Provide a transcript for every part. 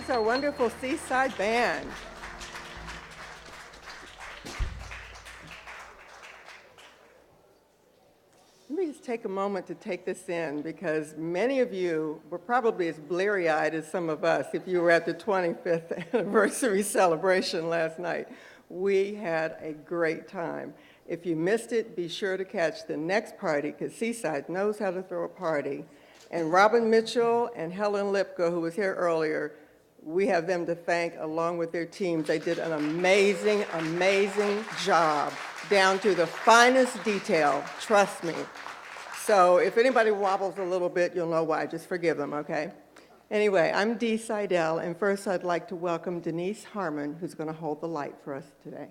is our wonderful Seaside Band. Let me just take a moment to take this in because many of you were probably as bleary-eyed as some of us if you were at the 25th anniversary celebration last night. We had a great time. If you missed it, be sure to catch the next party because Seaside knows how to throw a party. And Robin Mitchell and Helen Lipko, who was here earlier, we have them to thank along with their teams. They did an amazing, amazing job down to the finest detail, trust me. So if anybody wobbles a little bit, you'll know why. Just forgive them, okay? Anyway, I'm Dee Seidel, and first I'd like to welcome Denise Harmon, who's going to hold the light for us today.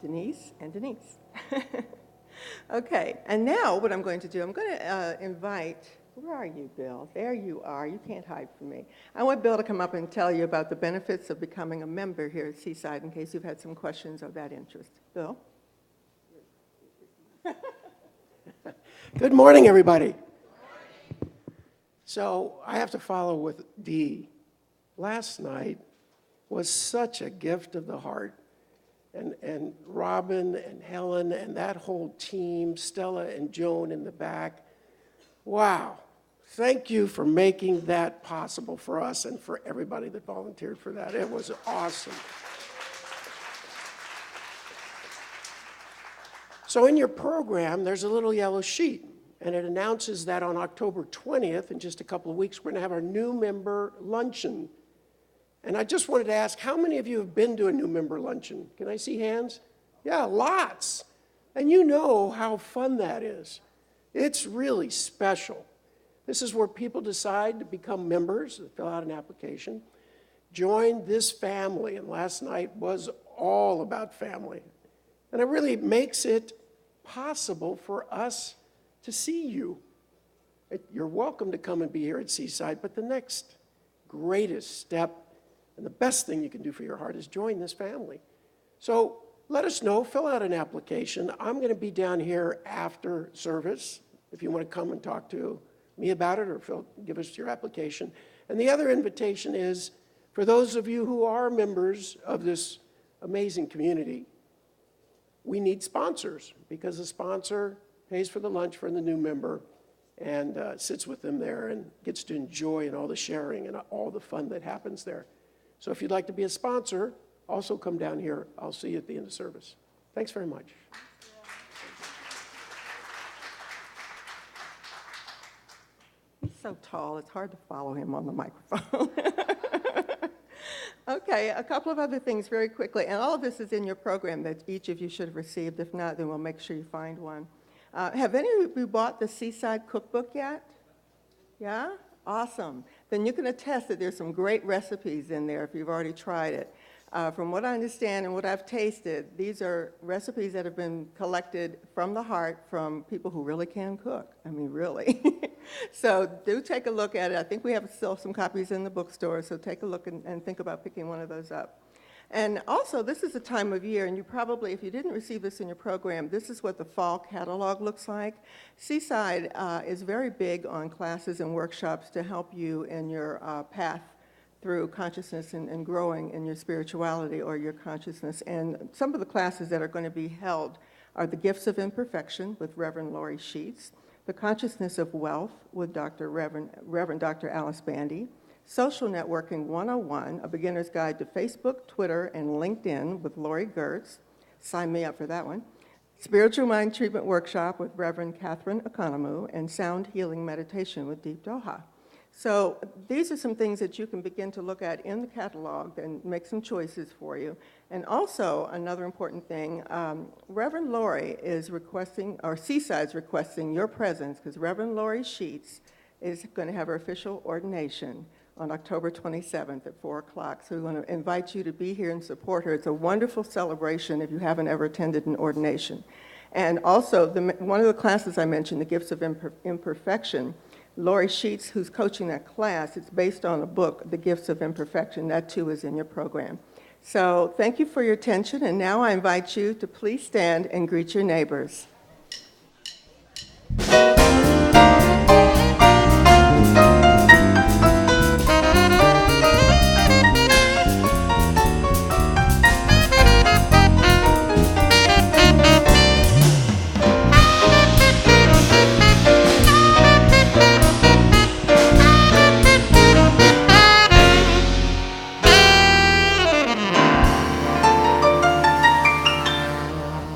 Denise and Denise. Okay, and now what I'm going to do, I'm going to invite, where are you, Bill? There you are. You can't hide from me. I want Bill to come up and tell you about the benefits of becoming a member here at Seaside in case you've had some questions of that interest. Bill? Good morning, everybody. So I have to follow with Dee. Last night was such a gift of the heart. And Robin and Helen and that whole team, Stella and Joan in the back. Wow. Thank you for making that possible for us and for everybody that volunteered for that. It was awesome. So in your program, there's a little yellow sheet, and it announces that on October 20th, in just a couple of weeks, we're going to have our new member luncheon. And I just wanted to ask, how many of you have been to a new member luncheon? Can I see hands? Yeah, lots. And you know how fun that is. It's really special. This is where people decide to become members, fill out an application, join this family. And last night was all about family. And it really makes it possible for us to see you. You're welcome to come and be here at Seaside, but the next greatest step and the best thing you can do for your heart is join this family. So let us know, fill out an application. I'm going to be down here after service if you want to come and talk to me about it or give us your application. And the other invitation is for those of you who are members of this amazing community, we need sponsors because the sponsor pays for the lunch for the new member and sits with them there and gets to enjoy and all the sharing and all the fun that happens there. So if you'd like to be a sponsor, also come down here. I'll see you at the end of service. Thanks very much. He's so tall, it's hard to follow him on the microphone. Okay, a couple of other things very quickly, and all of this is in your program that each of you should have received. If not, then we'll make sure you find one. Have any of you bought the Seaside cookbook yet? Yeah? Awesome. Then you can attest that there's some great recipes in there if you've already tried it. From what I understand and what I've tasted, these are recipes that have been collected from the heart from people who really can cook. I mean, really. So do take a look at it. I think we have still some copies in the bookstore, so take a look and think about picking one of those up. And also, this is a time of year, and you probably, if you didn't receive this in your program, this is what the fall catalog looks like. Seaside is very big on classes and workshops to help you in your path through consciousness and growing in your spirituality or your consciousness. And some of the classes that are going to be held are the Gifts of Imperfection with Reverend Laurie Sheets, the Consciousness of Wealth with Reverend Dr. Alice Bandy, Social Networking 101, a beginner's guide to Facebook, Twitter, and LinkedIn with Lori Gertz. Sign me up for that one. Spiritual Mind Treatment Workshop with Reverend Catherine Economou, and Sound Healing Meditation with Deep Doha. So these are some things that you can begin to look at in the catalog and make some choices for you. And also, another important thing, Reverend Laurie is requesting, or Seaside's requesting your presence, because Reverend Laurie Sheets is going to have her official ordination on October 27th at 4 o'clock. So we want to invite you to be here and support her. It's a wonderful celebration if you haven't ever attended an ordination. And also, one of the classes I mentioned, the Gifts of Imperfection, Laurie Sheets, who's coaching that class, it's based on a book, The Gifts of Imperfection. That too is in your program. So thank you for your attention, and now I invite you to please stand and greet your neighbors.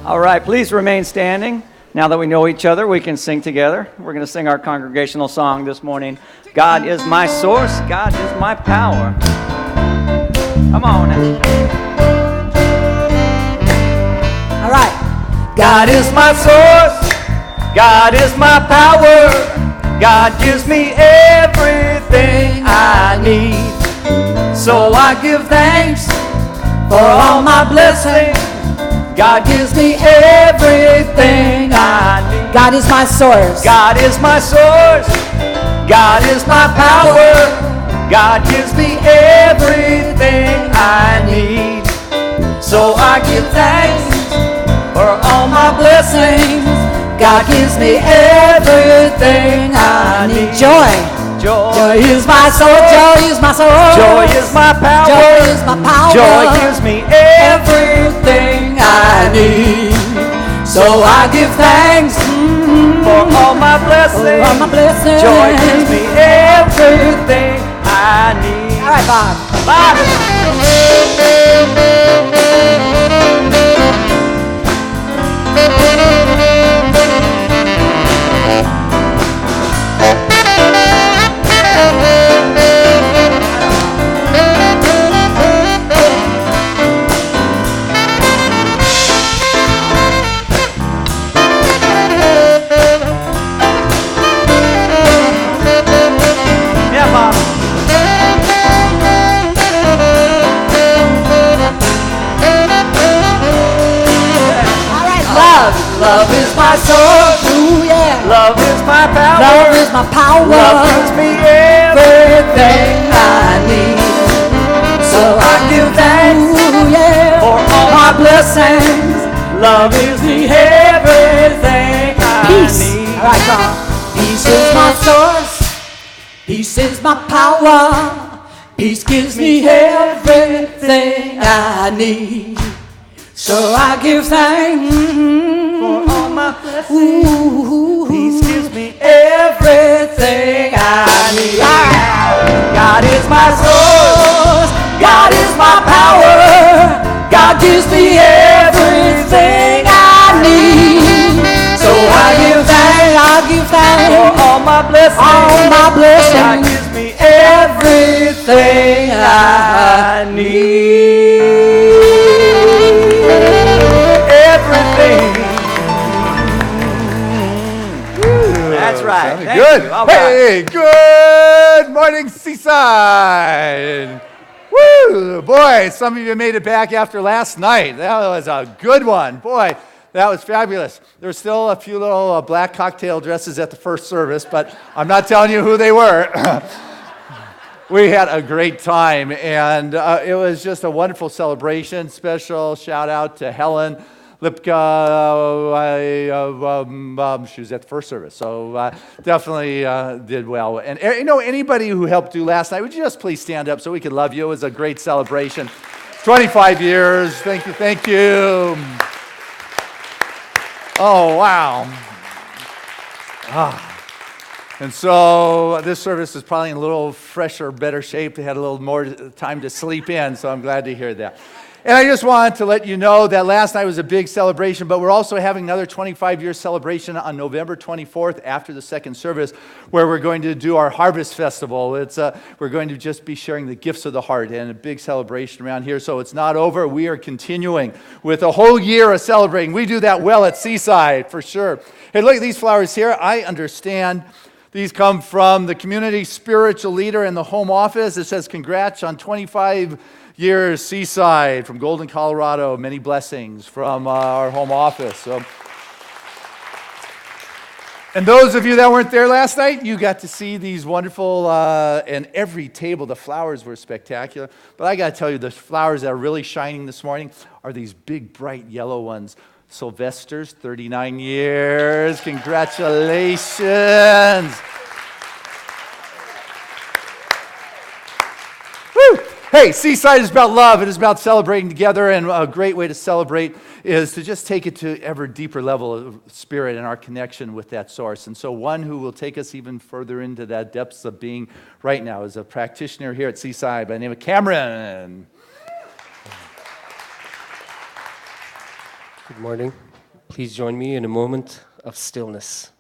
All right, please remain standing. Now that we know each other, we can sing together. We're going to sing our congregational song this morning. God is my source, God is my power. Come on now. All right. God is my source, God is my power. God gives me everything I need. So I give thanks for all my blessings. God gives me everything I need. God is my source. God is my source. God is my power. God gives me everything I need. So I give thanks for all my blessings. God gives me everything I need. Joy. Joy is my soul. Joy is my soul. Joy is my power. Joy is my power. Joy gives me everything I need. So I give thanks for all my blessings. For all my blessings. Joy gives me everything I need. All right, Bob. Love is my source. Ooh, yeah. Love is my power. Love is my power. Love gives me everything I need. So I give thanks for all my blessings. Love gives me everything I Peace. need. All right, Bob. Peace is my source. Peace is my power. Peace gives me everything I need. So I give thanks For all my blessings. Peace gives me everything I need. God is my source. God is my power. God gives me everything I need. So I give thanks for all my blessings. All my blessings. God gives me everything I need. Everything. That's right. Sounded Thank good. you. All right. Hey, good morning, Seaside. Woo! Boy, some of you made it back after last night. That was a good one. Boy, that was fabulous. There's still a few little black cocktail dresses at the first service, but I'm not telling you who they were. We had a great time, and it was just a wonderful celebration. Special shout out to Helen Lipka. She was at the first service, so definitely did well. And you know, anybody who helped do last night, would you just please stand up so we could love you? It was a great celebration. 25 years. Thank you. Thank you. Oh, wow. And so this service is probably in a little fresher, better shape. They had a little more time to sleep in, so I'm glad to hear that. And I just wanted to let you know that last night was a big celebration, but we're also having another 25-year celebration on November 24th after the second service, where we're going to do our Harvest Festival. We're going to just be sharing the gifts of the heart and a big celebration around here. So it's not over. We are continuing with a whole year of celebrating. We do that well at Seaside, for sure. Hey, look at these flowers here. I understand these come from the community spiritual leader in the home office. It says, congrats on 25 years, Seaside, from Golden, Colorado. Many blessings from our home office. So, And those of you that weren't there last night, you got to see these wonderful, and every table, the flowers were spectacular. But I got to tell you, the flowers that are really shining this morning are these big, bright yellow ones. Sylvester's, 39 years. Congratulations. Woo! Hey, Seaside is about love. It is about celebrating together, and a great way to celebrate is to just take it to ever deeper level of spirit and our connection with that source. And so one who will take us even further into that depths of being right now is a practitioner here at Seaside by the name of Cameron. Good morning. Please join me in a moment of stillness.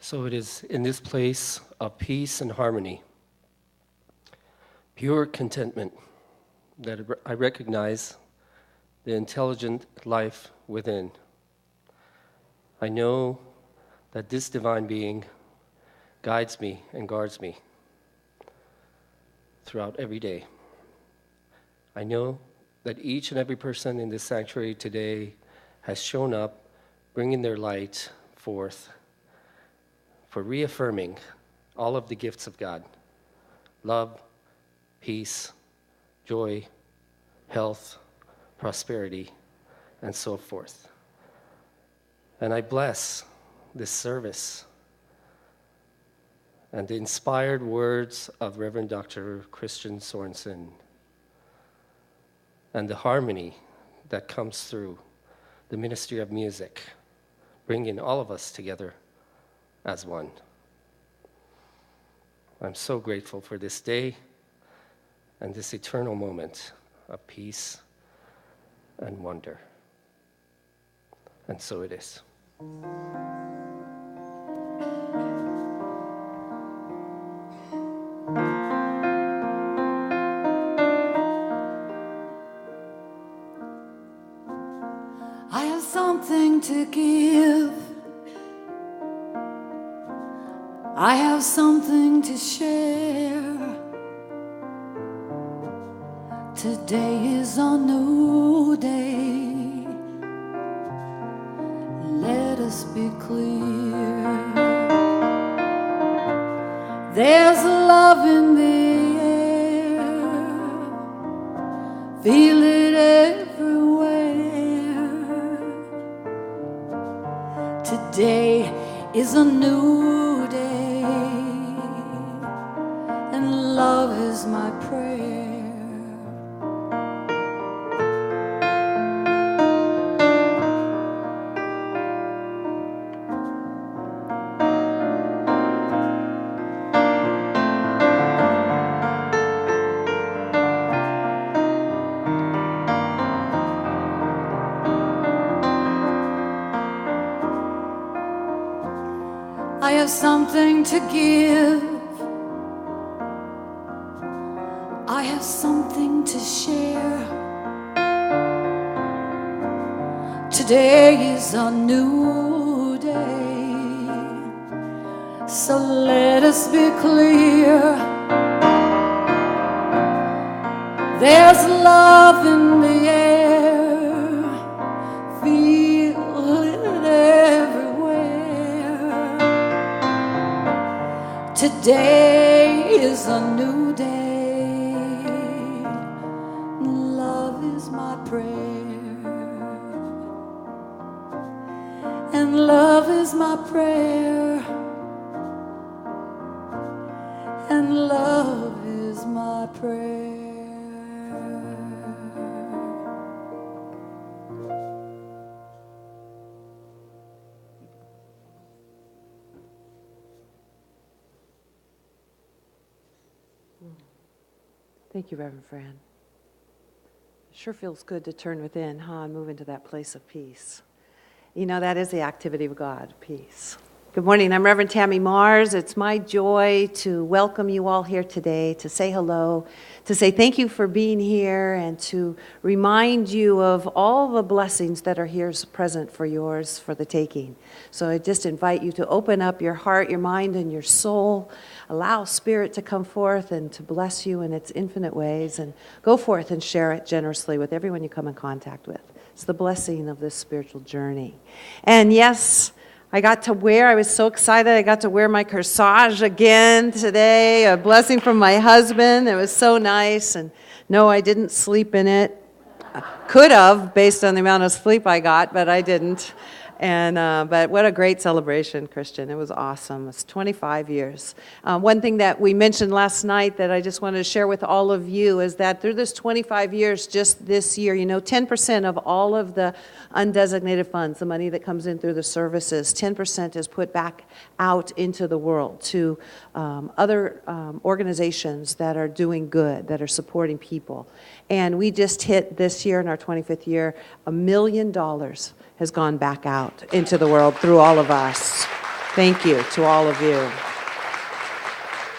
So it is in this place of peace and harmony, pure contentment, that I recognize the intelligent life within. I know that this divine being guides me and guards me throughout every day. I know that each and every person in this sanctuary today has shown up, bringing their light forth for reaffirming all of the gifts of God: love, peace, joy, health, prosperity, and so forth. And I bless this service and the inspired words of Reverend Dr. Christian Sorensen and the harmony that comes through the ministry of music, bringing all of us together as one. I'm so grateful for this day and this eternal moment of peace and wonder. And so it is. I have something to give. I have something to share. Today is a new day. Let us be clear. There's love in the air. Feel it everywhere. Today is a new day. And love is my prayer. I have something to give. I have something to share. Today is a new day. So let us be clear. There's love in the air. Feel it everywhere. Today is a new day. Love is my prayer. And love is my prayer. And love is my prayer. Thank you, Reverend Fran. It sure feels good to turn within, huh, and move into that place of peace. You know, that is the activity of God, peace. Good morning, I'm Reverend Tammy Mars. It's my joy to welcome you all here today, to say hello, to say thank you for being here, and to remind you of all the blessings that are here present for yours for the taking. So I just invite you to open up your heart, your mind, and your soul. Allow Spirit to come forth and to bless you in its infinite ways, and go forth and share it generously with everyone you come in contact with. It's the blessing of this spiritual journey. And yes, I was so excited, I got to wear my corsage again today, a blessing from my husband. It was so nice, and no, I didn't sleep in it. Could have, based on the amount of sleep I got, but I didn't. But what a great celebration, Christian. It was awesome. It's 25 years. One thing that we mentioned last night that I just wanted to share with all of you is that through this 25 years, just this year, 10% of all of the undesignated funds, the money that comes in through the services, 10% is put back out into the world to other organizations that are doing good, that are supporting people. And we just hit this year, in our 25th year, $1 million has gone back out into the world through all of us. Thank you to all of you.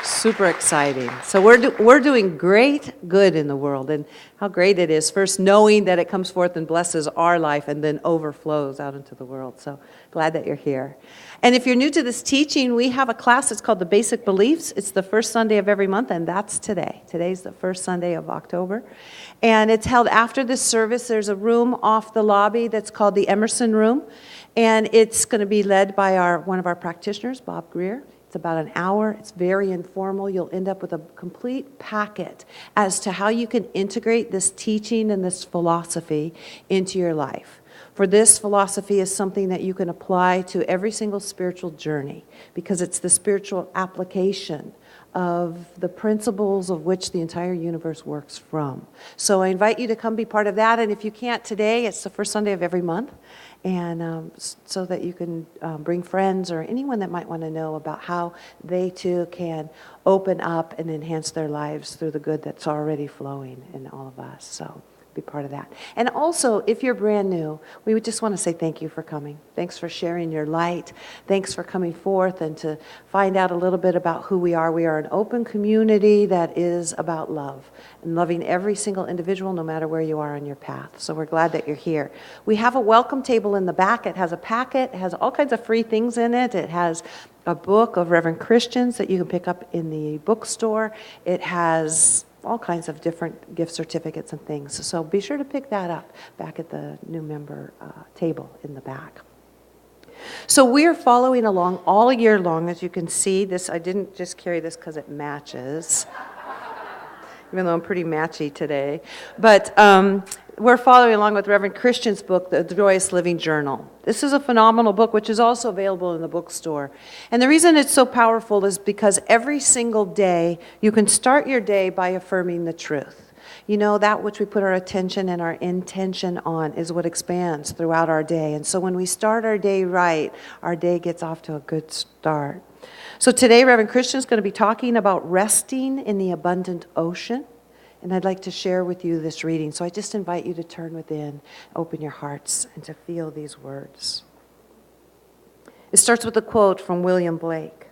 Super exciting. So we're doing great good in the world, and how great it is, first knowing that it comes forth and blesses our life and then overflows out into the world. So glad that you're here. And if you're new to this teaching, we have a class. It's called The Basic Beliefs. It's the first Sunday of every month, and that's today. Today's the first Sunday of October. And it's held after this service. There's a room off the lobby that's called the Emerson Room, and it's going to be led by one of our practitioners, Bob Greer. It's about an hour. It's very informal. You'll end up with a complete packet as to how you can integrate this teaching and this philosophy into your life. For this philosophy is something that you can apply to every single spiritual journey, because it's the spiritual application of the principles of which the entire universe works from. So I invite you to come be part of that, and if you can't today, it's the first Sunday of every month, and so that you can bring friends or anyone that might want to know about how they too can open up and enhance their lives through the good that's already flowing in all of us. So be part of that. And also, if you're brand new, we would just want to say thank you for coming. Thanks for sharing your light. Thanks for coming forth and to find out a little bit about who we are. We are an open community that is about love and loving every single individual, no matter where you are on your path. So we're glad that you're here. We have a welcome table in the back. It has a packet. It has all kinds of free things in it. It has a book of Reverend Christians that you can pick up in the bookstore. It has all kinds of different gift certificates and things. So be sure to pick that up back at the new member table in the back. So we're following along all year long, as you can see. This, I didn't just carry this because it matches, even though I'm pretty matchy today. But we're following along with Reverend Christian's book, The Joyous Living Journal. This is a phenomenal book, which is also available in the bookstore. And the reason it's so powerful is because every single day, you can start your day by affirming the truth. You know, that which we put our attention and our intention on is what expands throughout our day. And so when we start our day right, our day gets off to a good start. So today, Reverend Christian is going to be talking about resting in the abundant ocean. And I'd like to share with you this reading. So I just invite you to turn within, open your hearts, and to feel these words. It starts with a quote from William Blake.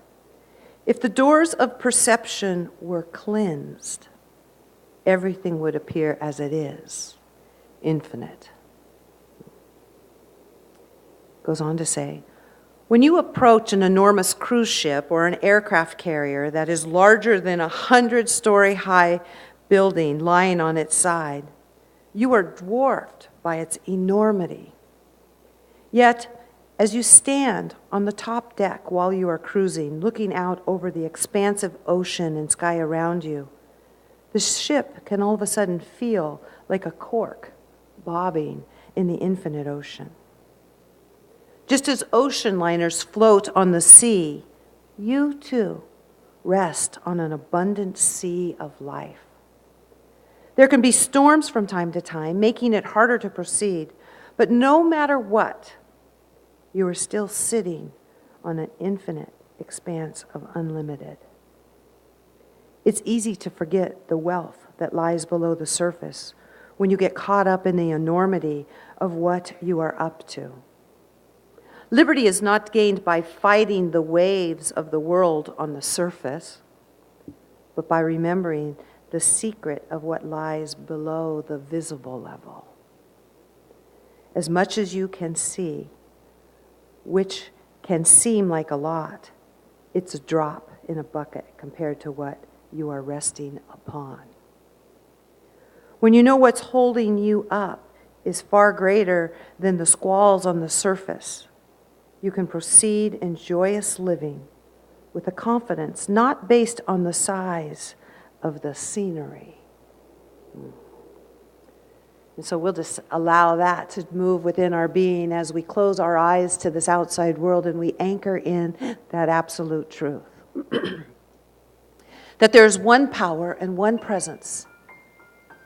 If the doors of perception were cleansed, everything would appear as it is, infinite. Goes on to say, when you approach an enormous cruise ship or an aircraft carrier that is larger than 100-story high building lying on its side, you are dwarfed by its enormity. Yet, as you stand on the top deck while you are cruising, looking out over the expansive ocean and sky around you, the ship can all of a sudden feel like a cork bobbing in the infinite ocean. Just as ocean liners float on the sea, you too rest on an abundant sea of life. There can be storms from time to time, making it harder to proceed. But no matter what, you are still sitting on an infinite expanse of unlimited. It's easy to forget the wealth that lies below the surface when you get caught up in the enormity of what you are up to. Liberty is not gained by fighting the waves of the world on the surface, but by remembering the secret of what lies below the visible level. As much as you can see, which can seem like a lot, it's a drop in a bucket compared to what you are resting upon. When you know what's holding you up is far greater than the squalls on the surface, you can proceed in joyous living with a confidence not based on the size of the scenery. And so we'll just allow that to move within our being as we close our eyes to this outside world and we anchor in that absolute truth. That there's one power and one presence.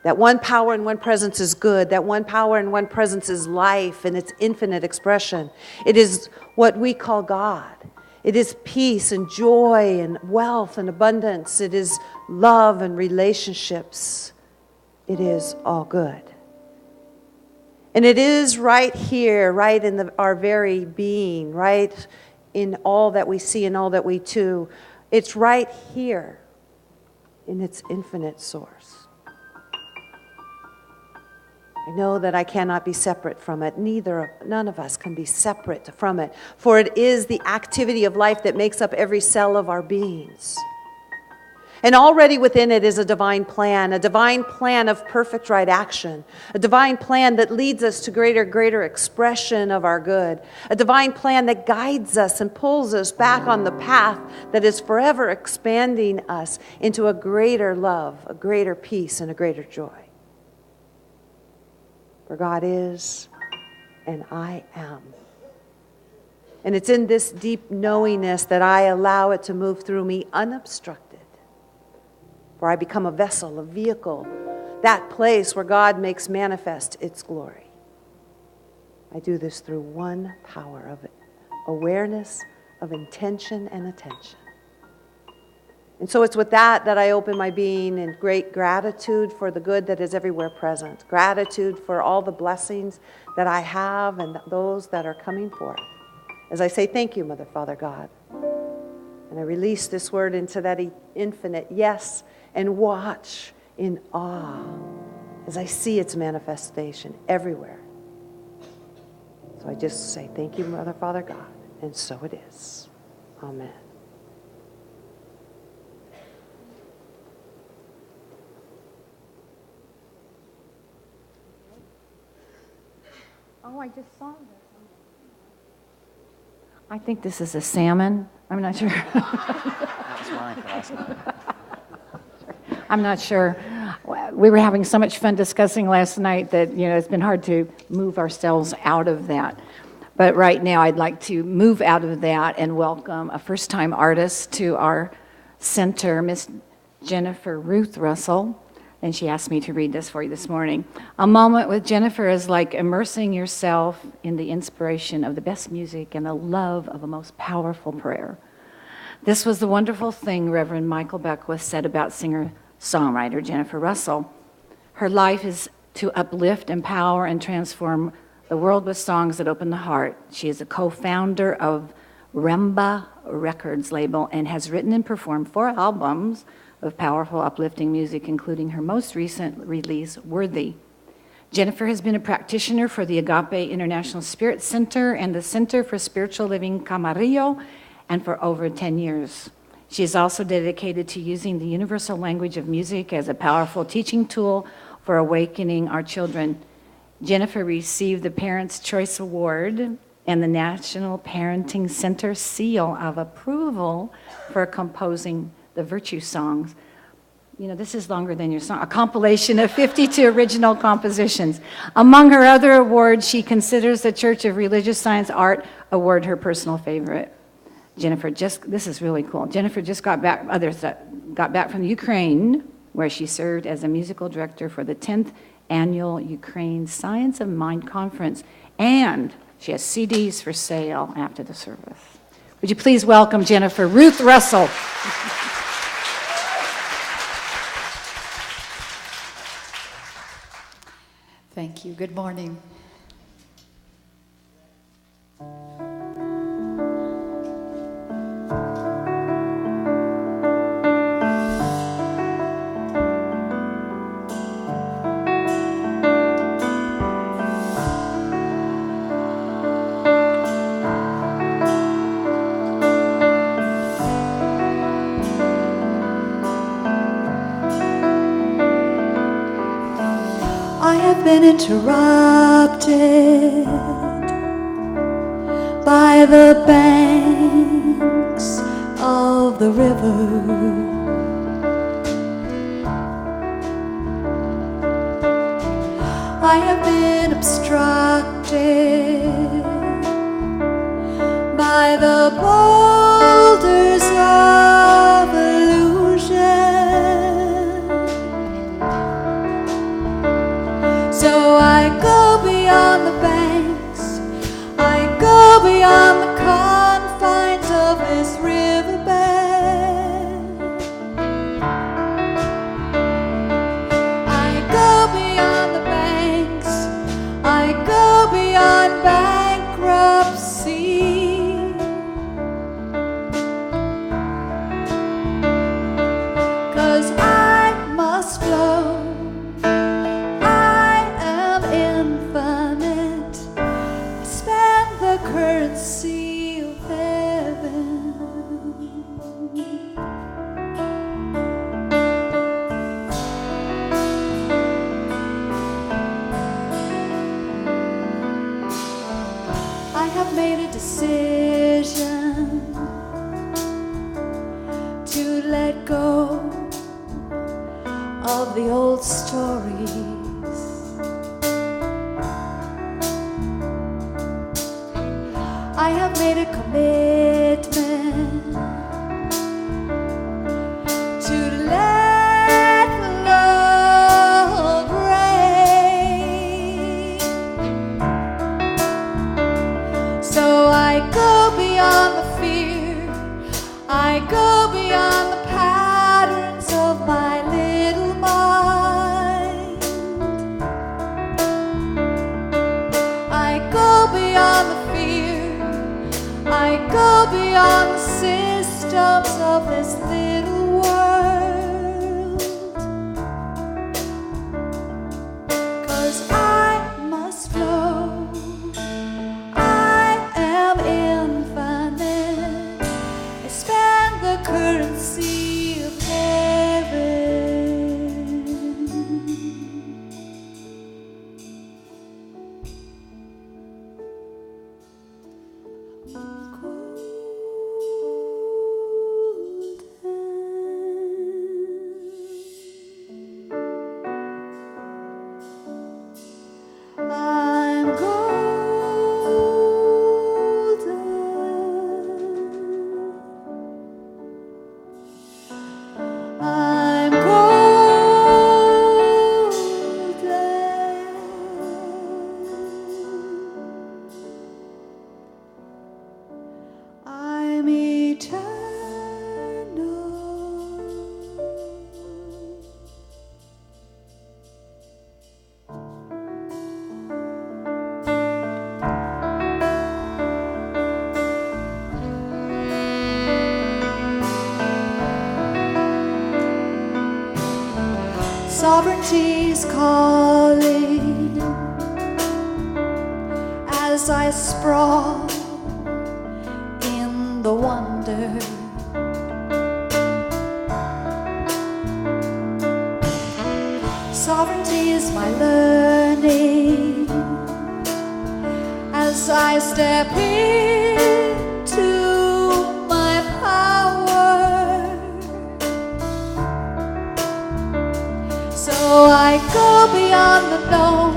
That one power and one presence is good. That one power and one presence is life and its infinite expression. It is what we call God. It is peace and joy and wealth and abundance. It is love and relationships. It is all good. And it is right here, right in our very being, right in all that we see and all that we do. It's right here in its infinite source. I know that I cannot be separate from it. None of us can be separate from it. For it is the activity of life that makes up every cell of our beings. And already within it is a divine plan of perfect right action, a divine plan that leads us to greater expression of our good, a divine plan that guides us and pulls us back on the path that is forever expanding us into a greater love, a greater peace, and a greater joy. For God is, and I am. And it's in this deep knowingness that I allow it to move through me unobstructed. For I become a vessel, a vehicle, that place where God makes manifest its glory. I do this through one power of awareness, of intention and attention. And so it's with that I open my being in great gratitude for the good that is everywhere present, gratitude for all the blessings that I have and those that are coming forth. As I say, thank you, Mother, Father, God. And I release this word into that infinite yes, and watch in awe as I see its manifestation everywhere. So I just say, thank you, Mother, Father, God. And so it is. Amen. Oh, I just saw this. I think this is a salmon. I'm not sure. That was mine last night. I'm not sure. We were having so much fun discussing last night that, it's been hard to move ourselves out of that. But right now, I'd like to move out of that and welcome a first-time artist to our center, Miss Jennifer Ruth Russell. And she asked me to read this for you this morning. A moment with Jennifer is like immersing yourself in the inspiration of the best music and the love of a most powerful prayer. This was the wonderful thing Reverend Michael Beckwith said about singer-songwriter Jennifer Russell. Her life is to uplift, empower, and transform the world with songs that open the heart. She is a co-founder of Remba Records label and has written and performed 4 albums of powerful, uplifting music, including her most recent release, Worthy. Jennifer has been a practitioner for the Agape International Spirit Center and the Center for Spiritual Living Camarillo, and for over 10 years. She is also dedicated to using the universal language of music as a powerful teaching tool for awakening our children. Jennifer received the Parents' Choice Award and the National Parenting Center Seal of Approval for composing the Virtue Songs. This is longer than your song. A compilation of 52 original compositions. Among her other awards, she considers the Church of Religious Science Art Award her personal favorite. This is really cool. Jennifer just got back from Ukraine, where she served as a musical director for the 10th Annual Ukraine Science of Mind Conference. And she has CDs for sale after the service. Would you please welcome Jennifer Ruth Russell? Thank you. Good morning. I have been interrupted by the banks of the river. I have been obstructed by the boulders of illusion. So I go beyond the banks, I go beyond the confines of this riverbed. I go beyond the banks, I go beyond bankruptcy. 'Cause I must flow, currency of heaven. I have made a decision to let go of the old stories. I have made a commitment to let love reign. So I go beyond the fear, I go beyond the patterns of my little mind. I go beyond the fear, I go beyond the systems of this little world. 'Cause I must flow, I am infinite, I spend the currency of heaven. I'm golden. I'm golden. I'm eternal. Sovereignty's calling as I sprawl in the wonder. Sovereignty is my learning as I step into my power. So I go beyond the known,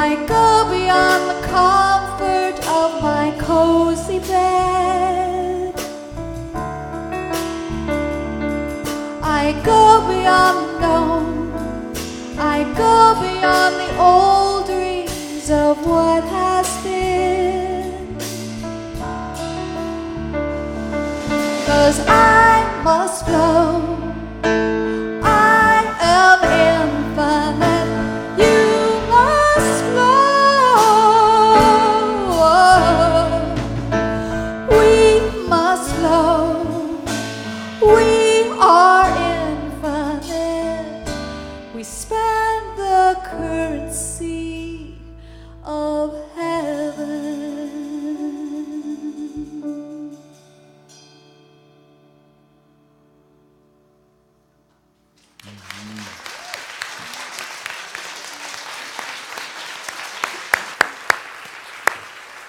I go beyond the comfort of my cozy bed. I go beyond the known, I go beyond the old dreams of what has been. 'Cause I must flow, I am infinite, you know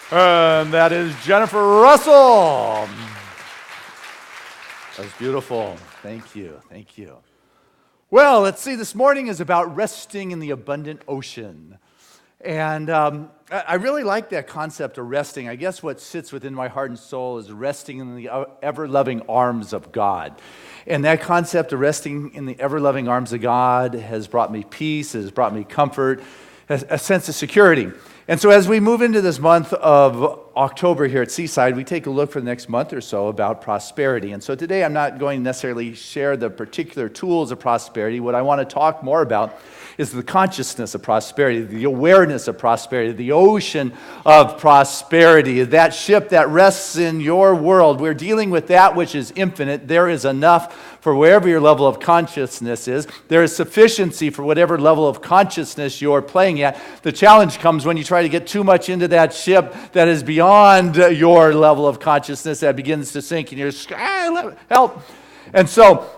And that is Jennifer Russell. That was beautiful. Thank you. Thank you. Well, let's see. This morning is about resting in the abundant ocean. And I really like that concept of resting. I guess what sits within my heart and soul is resting in the ever-loving arms of God. And that concept of resting in the ever-loving arms of God has brought me peace, has brought me comfort, a sense of security. And so as we move into this month of October here at Seaside, we take a look for the next month or so about prosperity. And so today I'm not going to necessarily share the particular tools of prosperity. What I want to talk more about is the consciousness of prosperity, the awareness of prosperity, the ocean of prosperity, that ship that rests in your world. We're dealing with that which is infinite. There is enough for wherever your level of consciousness is. There is sufficiency for whatever level of consciousness you're playing at. The challenge comes when you try to get too much into that ship that is beyond your level of consciousness, that begins to sink and you're, help. And so,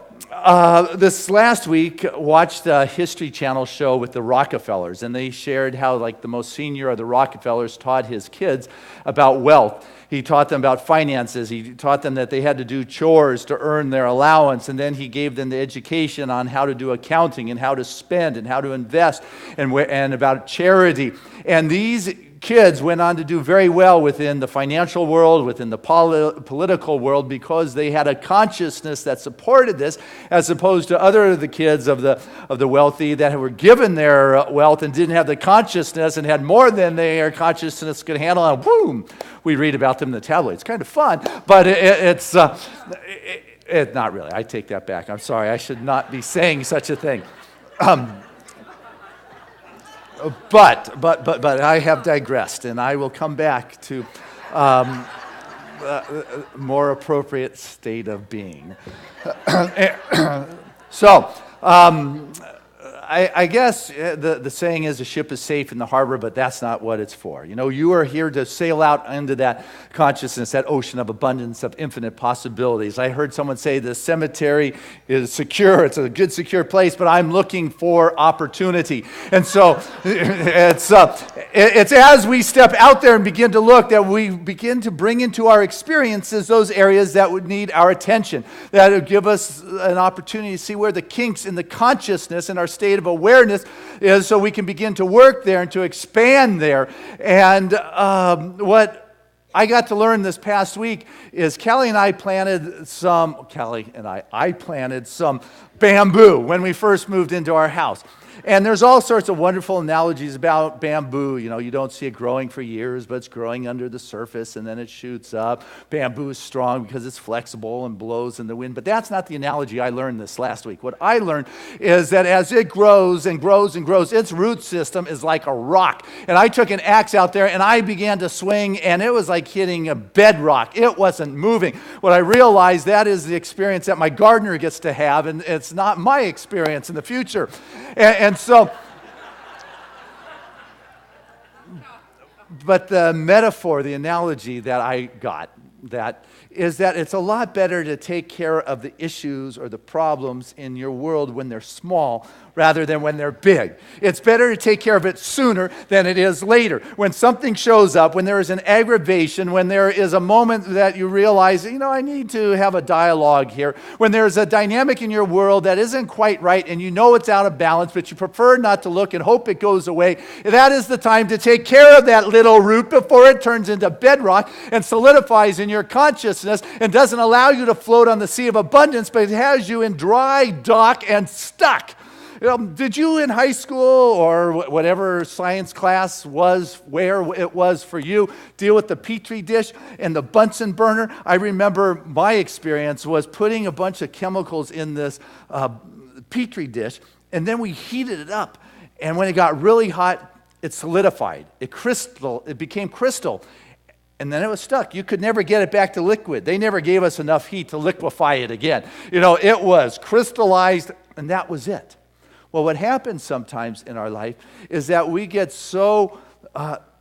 this last week, watched a History Channel show with the Rockefellers, and they shared how, like, the most senior of the Rockefellers taught his kids about wealth. He taught them about finances. He taught them that they had to do chores to earn their allowance, and then he gave them the education on how to do accounting and how to spend and how to invest and about charity. And these kids went on to do very well within the financial world, within the political world, because they had a consciousness that supported this, as opposed to other of the kids of the wealthy that were given their wealth and didn't have the consciousness and had more than their consciousness could handle, and boom, we read about them in the tabloids. It's kind of fun, but it's not really. I take that back. I'm sorry. I should not be saying such a thing. But I have digressed, and I will come back to more appropriate state of being. So, I guess the saying is a ship is safe in the harbor, but that's not what it's for. You know, you are here to sail out into that consciousness, that ocean of abundance, of infinite possibilities. I heard someone say the cemetery is secure. It's a good, secure place, but I'm looking for opportunity. And so it's as we step out there and begin to look that we begin to bring into our experiences those areas that would need our attention, that would give us an opportunity to see where the kinks in the consciousness and our state of awareness is, so we can begin to work there and to expand there. And what I got to learn this past week is I planted some bamboo when we first moved into our house. And there's all sorts of wonderful analogies about bamboo. You know, you don't see it growing for years, but it's growing under the surface, and then it shoots up. Bamboo is strong because it's flexible and blows in the wind. But that's not the analogy I learned this last week. What I learned is that as it grows and grows and grows, its root system is like a rock. And I took an axe out there, and I began to swing, and it was like hitting a bedrock. It wasn't moving. What I realized, that is the experience that my gardener gets to have, and it's not my experience in the future. And so, but the metaphor, the analogy that I got, that is that it's a lot better to take care of the issues or the problems in your world when they're small rather than when they're big. It's better to take care of it sooner than it is later. When something shows up, when there is an aggravation, when there is a moment that you realize, you know, I need to have a dialogue here, when there's a dynamic in your world that isn't quite right and you know it's out of balance, but you prefer not to look and hope it goes away, that is the time to take care of that little root before it turns into bedrock and solidifies in your consciousness and doesn't allow you to float on the sea of abundance, but it has you in dry dock and stuck. You know, did you in high school or whatever science class was, where it was for you, deal with the Petri dish and the Bunsen burner? I remember my experience was putting a bunch of chemicals in this Petri dish, and then we heated it up. And when it got really hot, it solidified. It became crystal. And then it was stuck. You could never get it back to liquid. They never gave us enough heat to liquefy it again. You know, it was crystallized, and that was it. Well, what happens sometimes in our life is that we get so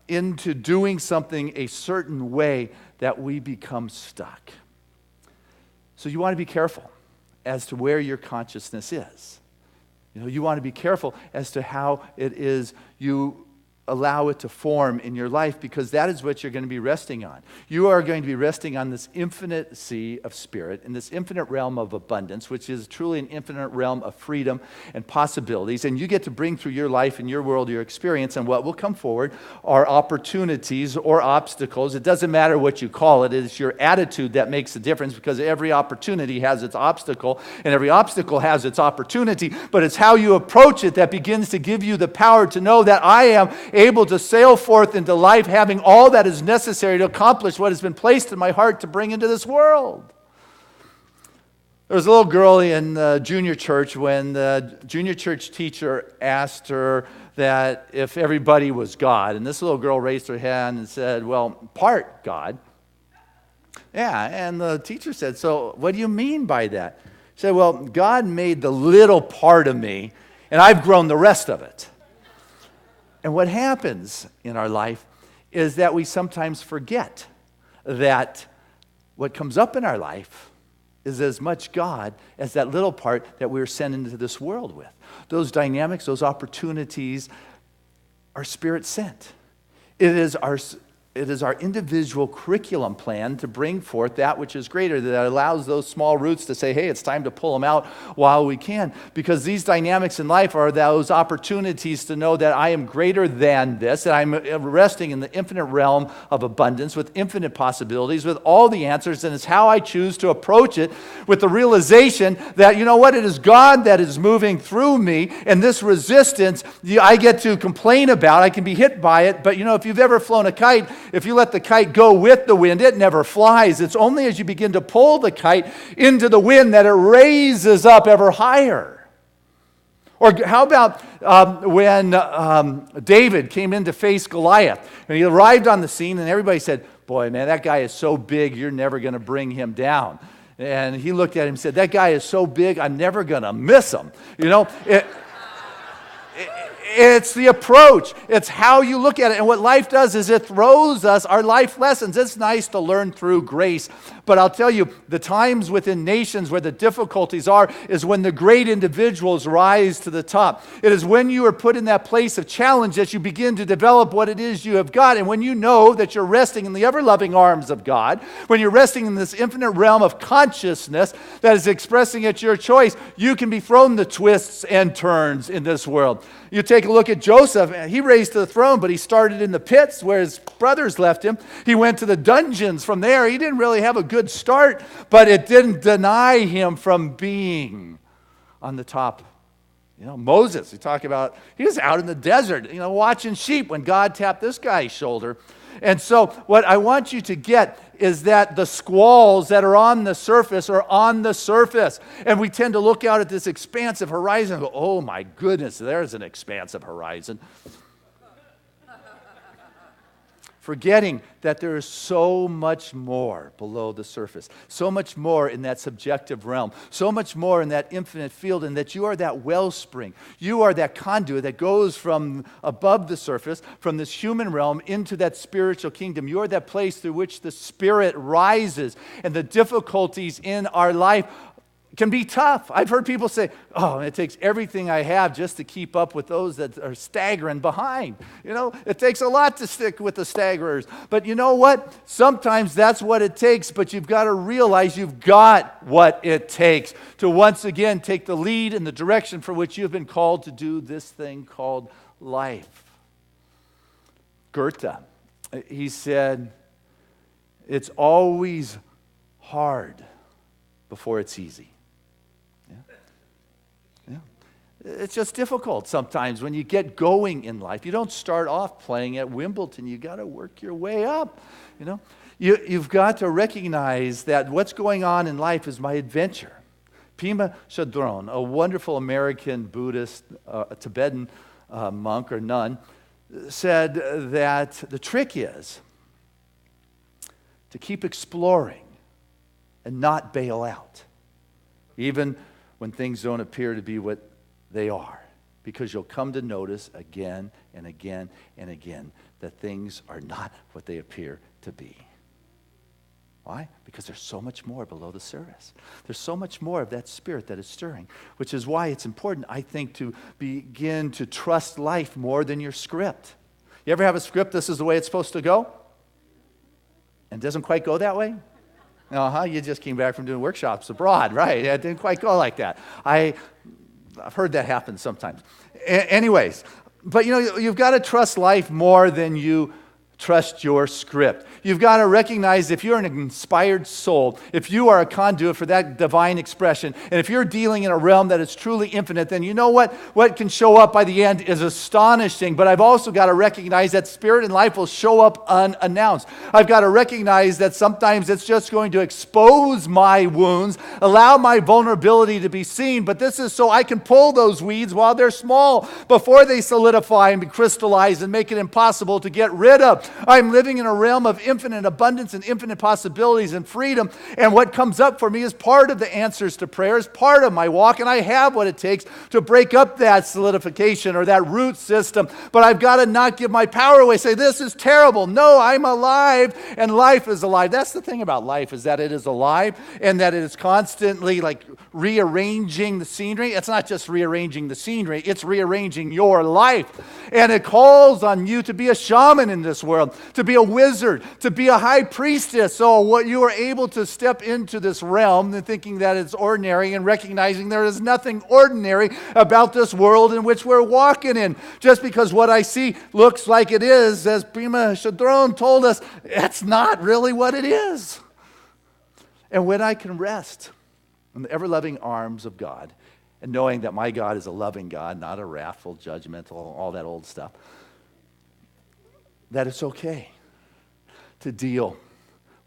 into doing something a certain way that we become stuck. So you want to be careful as to where your consciousness is. You know, you want to be careful as to how it is you allow it to form in your life, because that is what you're going to be resting on. You are going to be resting on this infinite sea of spirit, in this infinite realm of abundance, which is truly an infinite realm of freedom and possibilities. And you get to bring through your life and your world, your experience, and what will come forward are opportunities or obstacles. It doesn't matter what you call it. It is your attitude that makes the difference, because every opportunity has its obstacle, and every obstacle has its opportunity. But it's how you approach it that begins to give you the power to know that I am able to sail forth into life having all that is necessary to accomplish what has been placed in my heart to bring into this world. There was a little girl in junior church when the junior church teacher asked her that if everybody was God. And this little girl raised her hand and said, well, part God. Yeah, and the teacher said, so what do you mean by that? She said, well, God made the little part of me, and I've grown the rest of it. And what happens in our life is that we sometimes forget that what comes up in our life is as much God as that little part that we were sent into this world with. Those dynamics, those opportunities are Spirit sent. It is our individual curriculum plan to bring forth that which is greater, that allows those small roots to say, hey, it's time to pull them out while we can. Because these dynamics in life are those opportunities to know that I am greater than this, that I'm resting in the infinite realm of abundance with infinite possibilities, with all the answers, and it's how I choose to approach it, with the realization that, you know what, it is God that is moving through me, and this resistance I get to complain about. I can be hit by it, but if you've ever flown a kite, if you let the kite go with the wind, it never flies. It's only as you begin to pull the kite into the wind that it raises up ever higher. Or how about when David came in to face Goliath, and he arrived on the scene, and everybody said, boy, man, that guy is so big, you're never going to bring him down. And he looked at him and said, that guy is so big, I'm never going to miss him. It's the approach. It's how you look at it. And what life does is it throws us our life lessons. It's nice to learn through grace. But I'll tell you, the times within nations where the difficulties are is when the great individuals rise to the top. It is when you are put in that place of challenge that you begin to develop what it is you have got. And when you know that you're resting in the ever-loving arms of God, when you're resting in this infinite realm of consciousness that is expressing at your choice, you can be thrown the twists and turns in this world. You take a look at Joseph. He raised to the throne, but he started in the pits where his brothers left him. He went to the dungeons from there. He didn't really have a good start, but it didn't deny him from being on the top. Moses, we talk about, he was out in the desert, watching sheep when God tapped this guy's shoulder. And so what I want you to get is that the squalls that are on the surface are on the surface. And we tend to look out at this expansive horizon and go, oh my goodness, there's an expansive horizon. Forgetting that there is so much more below the surface, so much more in that subjective realm, so much more in that infinite field, and that you are that wellspring. You are that conduit that goes from above the surface, from this human realm into that spiritual kingdom. You are that place through which the Spirit rises, and the difficulties in our life can be tough. I've heard people say, oh, it takes everything I have just to keep up with those that are staggering behind. It takes a lot to stick with the staggerers. But you know what? Sometimes that's what it takes, but you've got to realize you've got what it takes to once again take the lead in the direction for which you've been called to do this thing called life. Goethe, he said, it's always hard before it's easy. It's just difficult sometimes when you get going in life. You don't start off playing at Wimbledon. You got to work your way up. You've got to recognize that what's going on in life is my adventure. Pema Chodron, a wonderful American Buddhist, a Tibetan monk or nun, said that the trick is to keep exploring and not bail out, even when things don't appear to be what they are, because you'll come to notice again and again and again that things are not what they appear to be. Why? Because there's so much more below the surface. There's so much more of that Spirit that is stirring, which is why it's important, I think, to begin to trust life more than your script. You ever have a script, this is the way it's supposed to go? And it doesn't quite go that way? You just came back from doing workshops abroad, right? It didn't quite go like that. I've heard that happen sometimes. Anyways, but you've got to trust life more than you trust your script. You've got to recognize if you're an inspired soul, if you are a conduit for that divine expression, and if you're dealing in a realm that is truly infinite, then you know what can show up by the end is astonishing. But I've also got to recognize that spirit and life will show up unannounced. I've got to recognize that sometimes it's just going to expose my wounds, allow my vulnerability to be seen, but this is so I can pull those weeds while they're small before they solidify and crystallize and make it impossible to get rid of. I'm living in a realm of infinite abundance and infinite possibilities and freedom, and what comes up for me is part of the answers to prayer, is part of my walk, and I have what it takes to break up that solidification or that root system, but I've got to not give my power away, say, this is terrible. No, I'm alive, and life is alive. That's the thing about life, is that it is alive, and that it is constantly like rearranging the scenery. It's not just rearranging the scenery, it's rearranging your life, and it calls on you to be a shaman in this world, to be a wizard, to be a high priestess. So what you are able to step into this realm and thinking that it's ordinary and recognizing there is nothing ordinary about this world in which we're walking in. Just because what I see looks like it is, as Prima Chadron told us, that's not really what it is. And when I can rest in the ever-loving arms of God, and knowing that my God is a loving God, not a wrathful, judgmental, all that old stuff, that it's okay to deal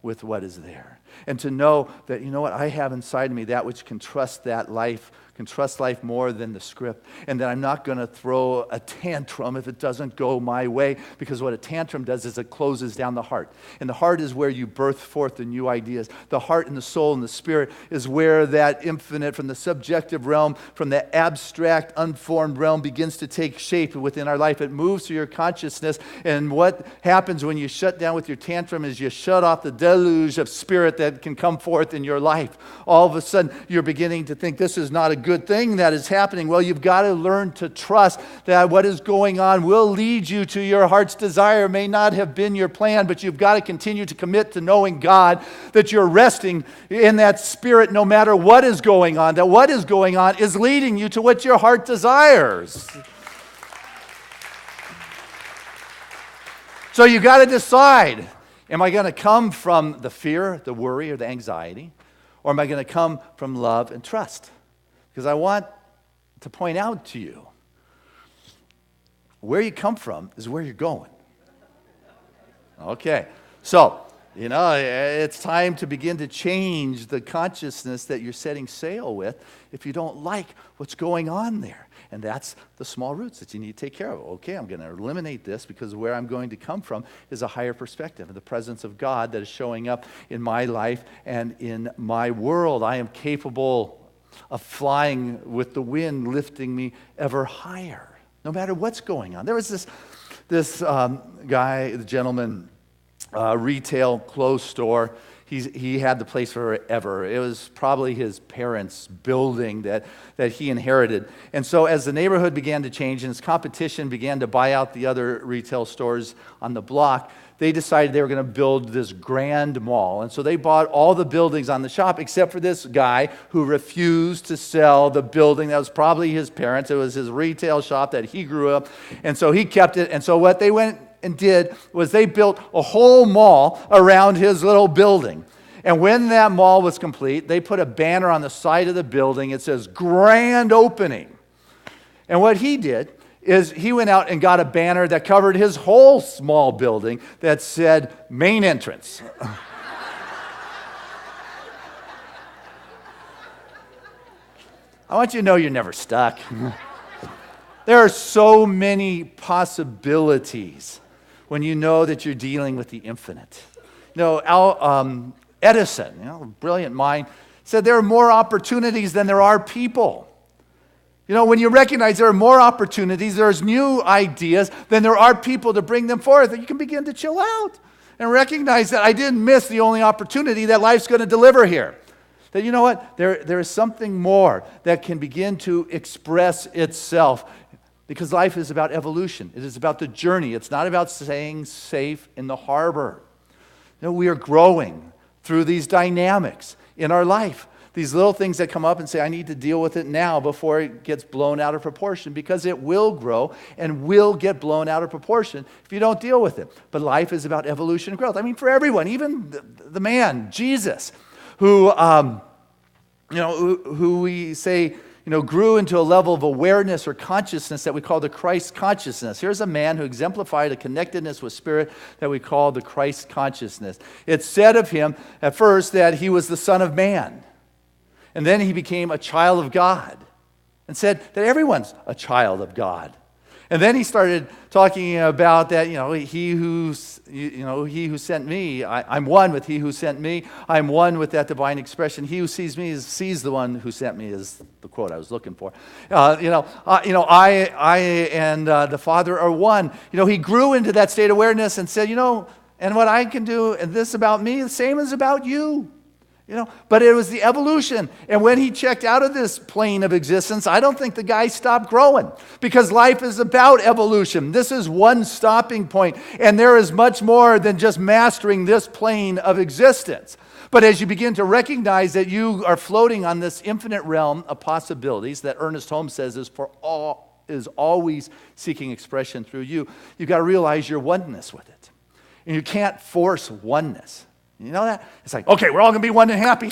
with what is there. And to know that, I have inside me that which can trust that life, can trust life more than the script. And that I'm not going to throw a tantrum if it doesn't go my way, because what a tantrum does is it closes down the heart. And the heart is where you birth forth the new ideas. The heart and the soul and the spirit is where that infinite, from the subjective realm, from the abstract, unformed realm begins to take shape within our life. It moves through your consciousness. And what happens when you shut down with your tantrum is you shut off the deluge of spirit that can come forth in your life. All of a sudden, you're beginning to think this is not a good thing that is happening. Well, you've got to learn to trust that what is going on will lead you to your heart's desire. It may not have been your plan, but you've got to continue to commit to knowing God, that you're resting in that spirit no matter what is going on, that what is going on is leading you to what your heart desires. So you got to decide, am I going to come from the fear, the worry, or the anxiety? Or am I going to come from love and trust? Because I want to point out to you, where you come from is where you're going. Okay, so, it's time to begin to change the consciousness that you're setting sail with if you don't like what's going on there. And that's the small roots that you need to take care of. Okay, I'm going to eliminate this because where I'm going to come from is a higher perspective, and the presence of God that is showing up in my life and in my world. I am capable of flying with the wind lifting me ever higher, no matter what's going on. There was this guy, the gentleman, retail clothes store. He had the place forever. It was probably his parents' building that he inherited. And so as the neighborhood began to change and his competition began to buy out the other retail stores on the block, they decided they were going to build this grand mall. And so they bought all the buildings on the shop except for this guy who refused to sell the building that was probably his parents'. It was his retail shop that he grew up. And so he kept it. And so what they went and did was they built a whole mall around his little building. And when that mall was complete, they put a banner on the side of the building. It says, "Grand Opening." And what he did is he went out and got a banner that covered his whole small building that said, "Main Entrance." I want you to know you're never stuck. There are so many possibilities when you know that you're dealing with the infinite. Edison, a brilliant mind, said there are more opportunities than there are people. When you recognize there are more opportunities, there's new ideas, than there are people to bring them forth, you can begin to chill out and recognize that I didn't miss the only opportunity that life's going to deliver here. That you know what? There is something more that can begin to express itself. Because life is about evolution. It is about the journey. It's not about staying safe in the harbor. No, we are growing through these dynamics in our life. These little things that come up and say, I need to deal with it now before it gets blown out of proportion, because it will grow and will get blown out of proportion if you don't deal with it. But life is about evolution and growth. I mean, for everyone, even the man, Jesus, who we say, grew into a level of awareness or consciousness that we call the Christ consciousness. Here's a man who exemplified a connectedness with Spirit that we call the Christ consciousness. It's said of him at first that he was the Son of Man. And then he became a child of God and said that everyone's a child of God. And then he started talking about that, he who sent me, I'm one with he who sent me. I'm one with that divine expression. He who sees me sees the one who sent me, is the quote I was looking for. I and the Father are one. He grew into that state of awareness and said, and what I can do, and this about me, the same as about you. But it was the evolution. And when he checked out of this plane of existence, I don't think the guy stopped growing, because life is about evolution. This is one stopping point, and there is much more than just mastering this plane of existence. But as you begin to recognize that you are floating on this infinite realm of possibilities that Ernest Holmes says is always seeking expression through you, you've got to realize your oneness with it. And you can't force oneness. You know that? It's like, okay, we're all going to be one and happy.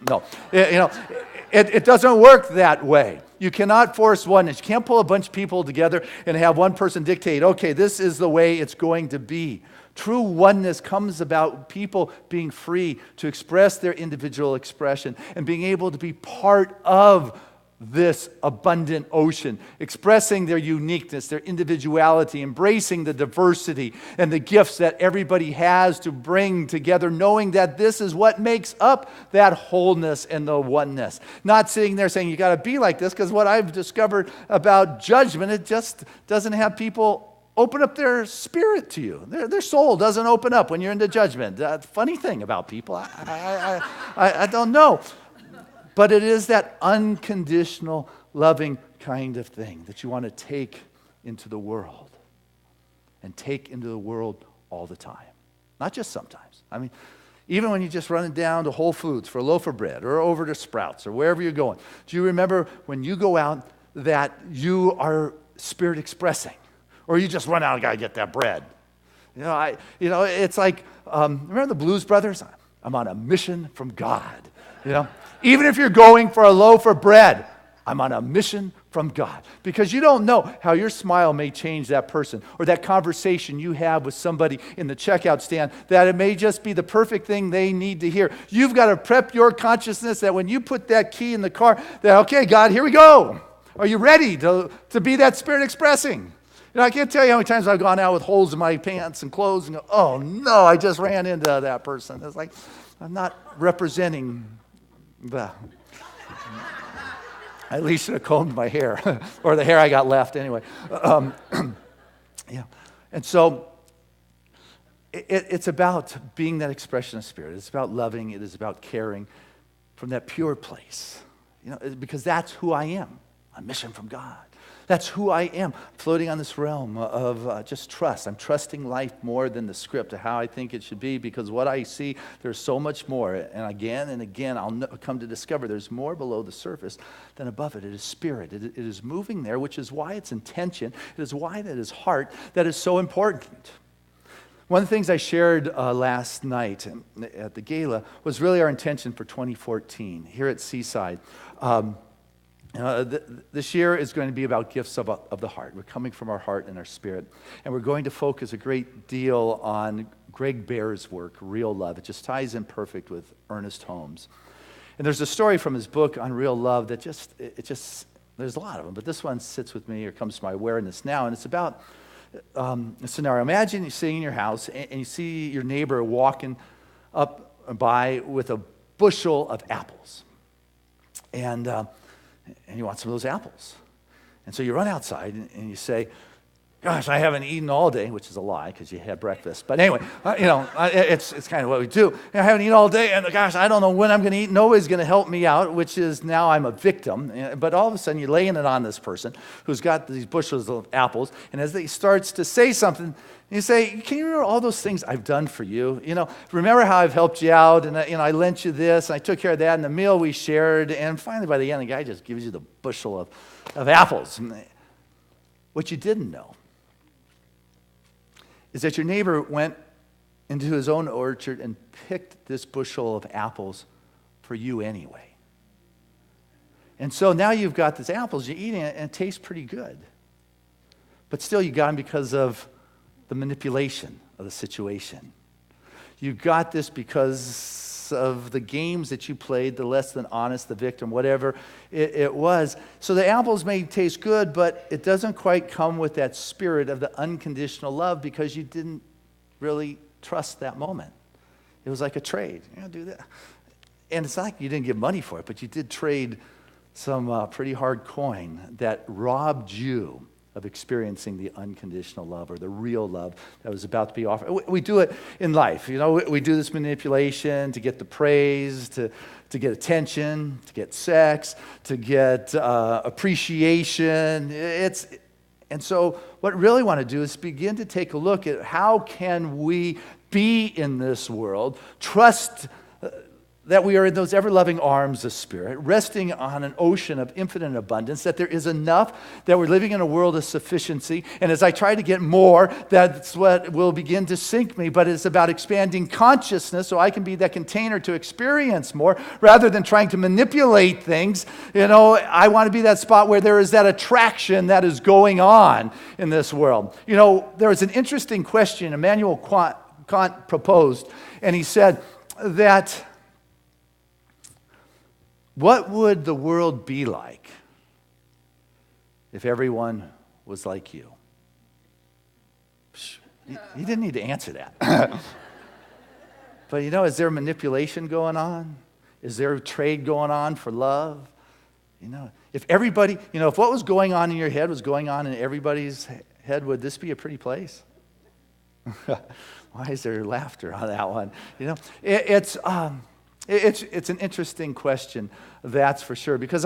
No, it doesn't work that way. You cannot force oneness. You can't pull a bunch of people together and have one person dictate, okay, this is the way it's going to be. True oneness comes about people being free to express their individual expression and being able to be part of this abundant ocean, expressing their uniqueness, their individuality, embracing the diversity and the gifts that everybody has to bring together, knowing that this is what makes up that wholeness and the oneness. Not sitting there saying, you got to be like this, because what I've discovered about judgment, it just doesn't have people open up their spirit to you. Their soul doesn't open up when you're into judgment. Funny thing about people, I don't know. But it is that unconditional, loving kind of thing that you want to take into the world, and take into the world all the time. Not just sometimes. I mean, even when you're just running down to Whole Foods for a loaf of bread, or over to Sprouts, or wherever you're going. Do you remember when you go out that you are spirit expressing? Or you just run out and got to get that bread? It's like, remember the Blues Brothers? I'm on a mission from God, Even if you're going for a loaf of bread, I'm on a mission from God. Because you don't know how your smile may change that person, or that conversation you have with somebody in the checkout stand, that it may just be the perfect thing they need to hear. You've got to prep your consciousness that when you put that key in the car, that, okay, God, here we go. Are you ready to be that spirit expressing? I can't tell you how many times I've gone out with holes in my pants and clothes and go, oh no, I just ran into that person. It's like, I'm not representing I at least should have combed my hair, or the hair I got left anyway. And so it's about being that expression of spirit. It's about loving. It is about caring from that pure place, because that's who I am, a mission from God. That's who I am, floating on this realm of just trust. I'm trusting life more than the script of how I think it should be, because what I see, there's so much more. And again, I'll come to discover there's more below the surface than above it. It is spirit. It is moving there, which is why it's intention. It is why that is heart that is so important. One of the things I shared last night at the gala was really our intention for 2014 here at Seaside. This year is going to be about gifts of the heart. We're coming from our heart and our spirit. And we're going to focus a great deal on Greg Bear's work, Real Love. It just ties in perfect with Ernest Holmes. And there's a story from his book on Real Love that there's a lot of them, but this one sits with me or comes to my awareness now. And it's about a scenario. Imagine you're sitting in your house and you see your neighbor walking up by with a bushel of apples. And you want some of those apples. And so you run outside and you say, Gosh, I haven't eaten all day, which is a lie because you had breakfast. But anyway, it's kind of what we do. I haven't eaten all day, and gosh, I don't know when I'm going to eat. Nobody's going to help me out, which is now I'm a victim. But all of a sudden, you're laying it on this person who's got these bushels of apples, and as he starts to say something, you say, can you remember all those things I've done for you? Remember how I've helped you out, and I lent you this, and I took care of that, and the meal we shared, and finally by the end, the guy just gives you the bushel of apples. What you didn't know is that your neighbor went into his own orchard and picked this bushel of apples for you anyway. And so now you've got these apples, you're eating it, and it tastes pretty good. But still you got them because of the manipulation of the situation. You got this because of the games that you played, the less than honest, the victim, whatever it was. So the apples may taste good, but it doesn't quite come with that spirit of the unconditional love because you didn't really trust that moment. It was like a trade. Do that. And it's not like you didn't give money for it, but you did trade some pretty hard coin that robbed you of experiencing the unconditional love or the real love that was about to be offered. We do it in life. We do this manipulation to get the praise, to get attention, to get sex, to get appreciation. And so what I really want to do is begin to take a look at how can we be in this world, trust that we are in those ever-loving arms of Spirit, resting on an ocean of infinite abundance, that there is enough, that we're living in a world of sufficiency. And as I try to get more, that's what will begin to sink me. But it's about expanding consciousness so I can be that container to experience more rather than trying to manipulate things. I want to be that spot where there is that attraction that is going on in this world. There was an interesting question Immanuel Kant proposed, and he said that what would the world be like if everyone was like you? You didn't need to answer that. But is there manipulation going on? Is there trade going on for love? If everybody, if what was going on in your head was going on in everybody's head, would this be a pretty place? Why is there laughter on that one? It's an interesting question, that's for sure, because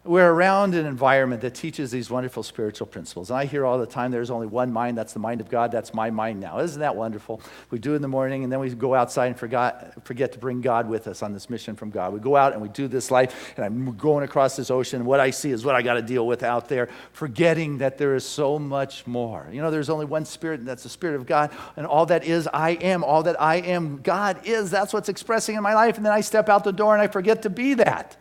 we're around an environment that teaches these wonderful spiritual principles. And I hear all the time, there's only one mind, that's the mind of God, that's my mind now. Isn't that wonderful? We do it in the morning, and then we go outside and forget to bring God with us on this mission from God. We go out and we do this life, and I'm going across this ocean, and what I see is what I got to deal with out there, forgetting that there is so much more. There's only one Spirit, and that's the Spirit of God, and all that is I am. All that I am, God is. That's what's expressing in my life, and then I step out the door, and I forget to be that.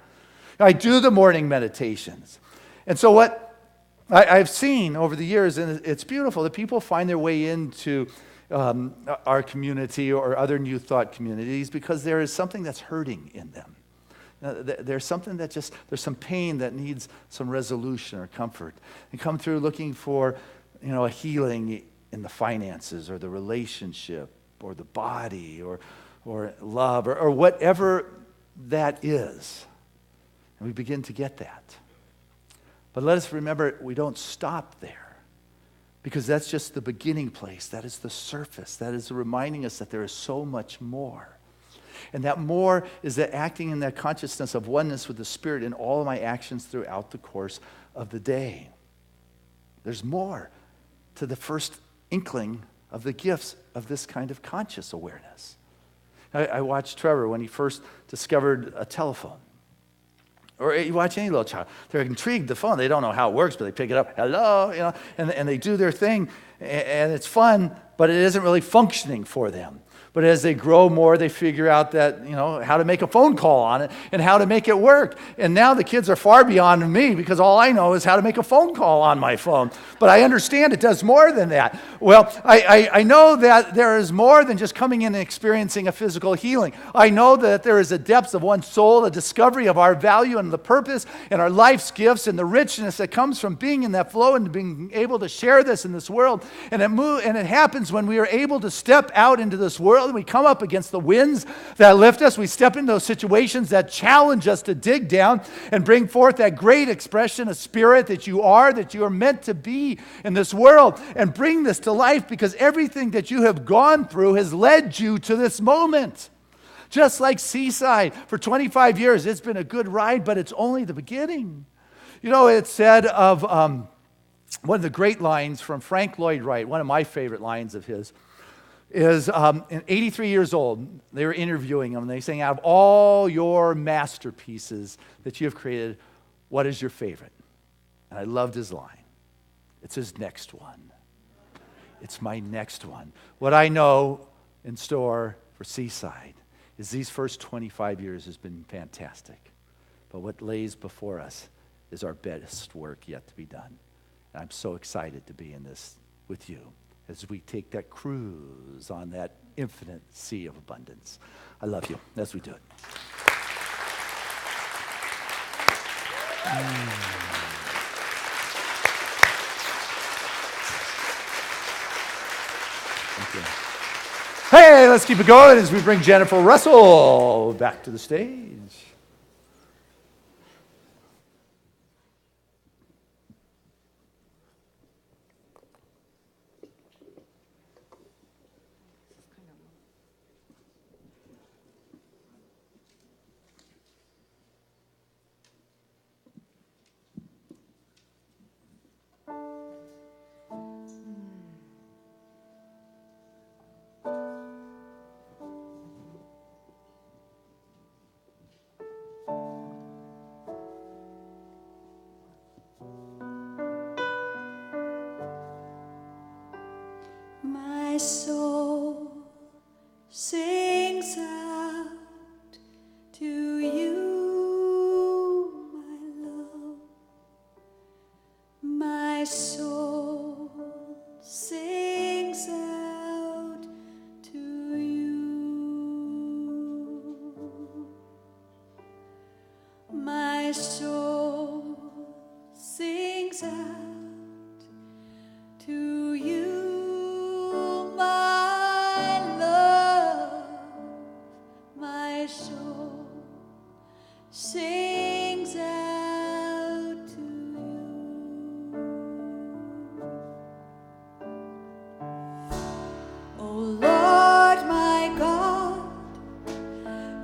I do the morning meditations. And so what I've seen over the years, and it's beautiful, that people find their way into our community or other New Thought communities because there is something that's hurting in them. There's something that there's some pain that needs some resolution or comfort. And come through looking for, a healing in the finances or the relationship or the body or love or whatever that is. And we begin to get that. But let us remember, we don't stop there because that's just the beginning place. That is the surface. That is reminding us that there is so much more. And that more is that acting in that consciousness of oneness with the Spirit in all of my actions throughout the course of the day. There's more to the first inkling of the gifts of this kind of conscious awareness. I watched Trevor when he first discovered a telephone. Or you watch any little child. They're intrigued, the phone. They don't know how it works, but they pick it up. Hello, and they do their thing. And it's fun, but it isn't really functioning for them. But as they grow more, they figure out that, how to make a phone call on it and how to make it work. And now the kids are far beyond me because all I know is how to make a phone call on my phone. But I understand it does more than that. Well, I know that there is more than just coming in and experiencing a physical healing. I know that there is a depth of one's soul, a discovery of our value and the purpose and our life's gifts and the richness that comes from being in that flow and being able to share this in this world. And it happens when we are able to step out into this world world, and we come up against the winds that lift us. We step into those situations that challenge us to dig down and bring forth that great expression of spirit that you are meant to be in this world, and bring this to life, because everything that you have gone through has led you to this moment. Just like Seaside, for 25 years, it's been a good ride, but it's only the beginning. You know, it's said of one of the great lines from Frank Lloyd Wright, one of my favorite lines of his, is 83 years old, they were interviewing him, and they saying, out of all your masterpieces that you have created, what is your favorite? And I loved his line. It's his next one. It's my next one. What I know in store for Seaside is these first 25 years has been fantastic. But what lays before us is our best work yet to be done. And I'm so excited to be in this with you as we take that cruise on that infinite sea of abundance. I love you as we do it. Thank you. Hey, let's keep it going as we bring Jennifer Russell back to the stage. My soul sings out to you, my love. My soul sings out to you. My soul sings out to you. My soul sings out to you. Oh Lord, my God,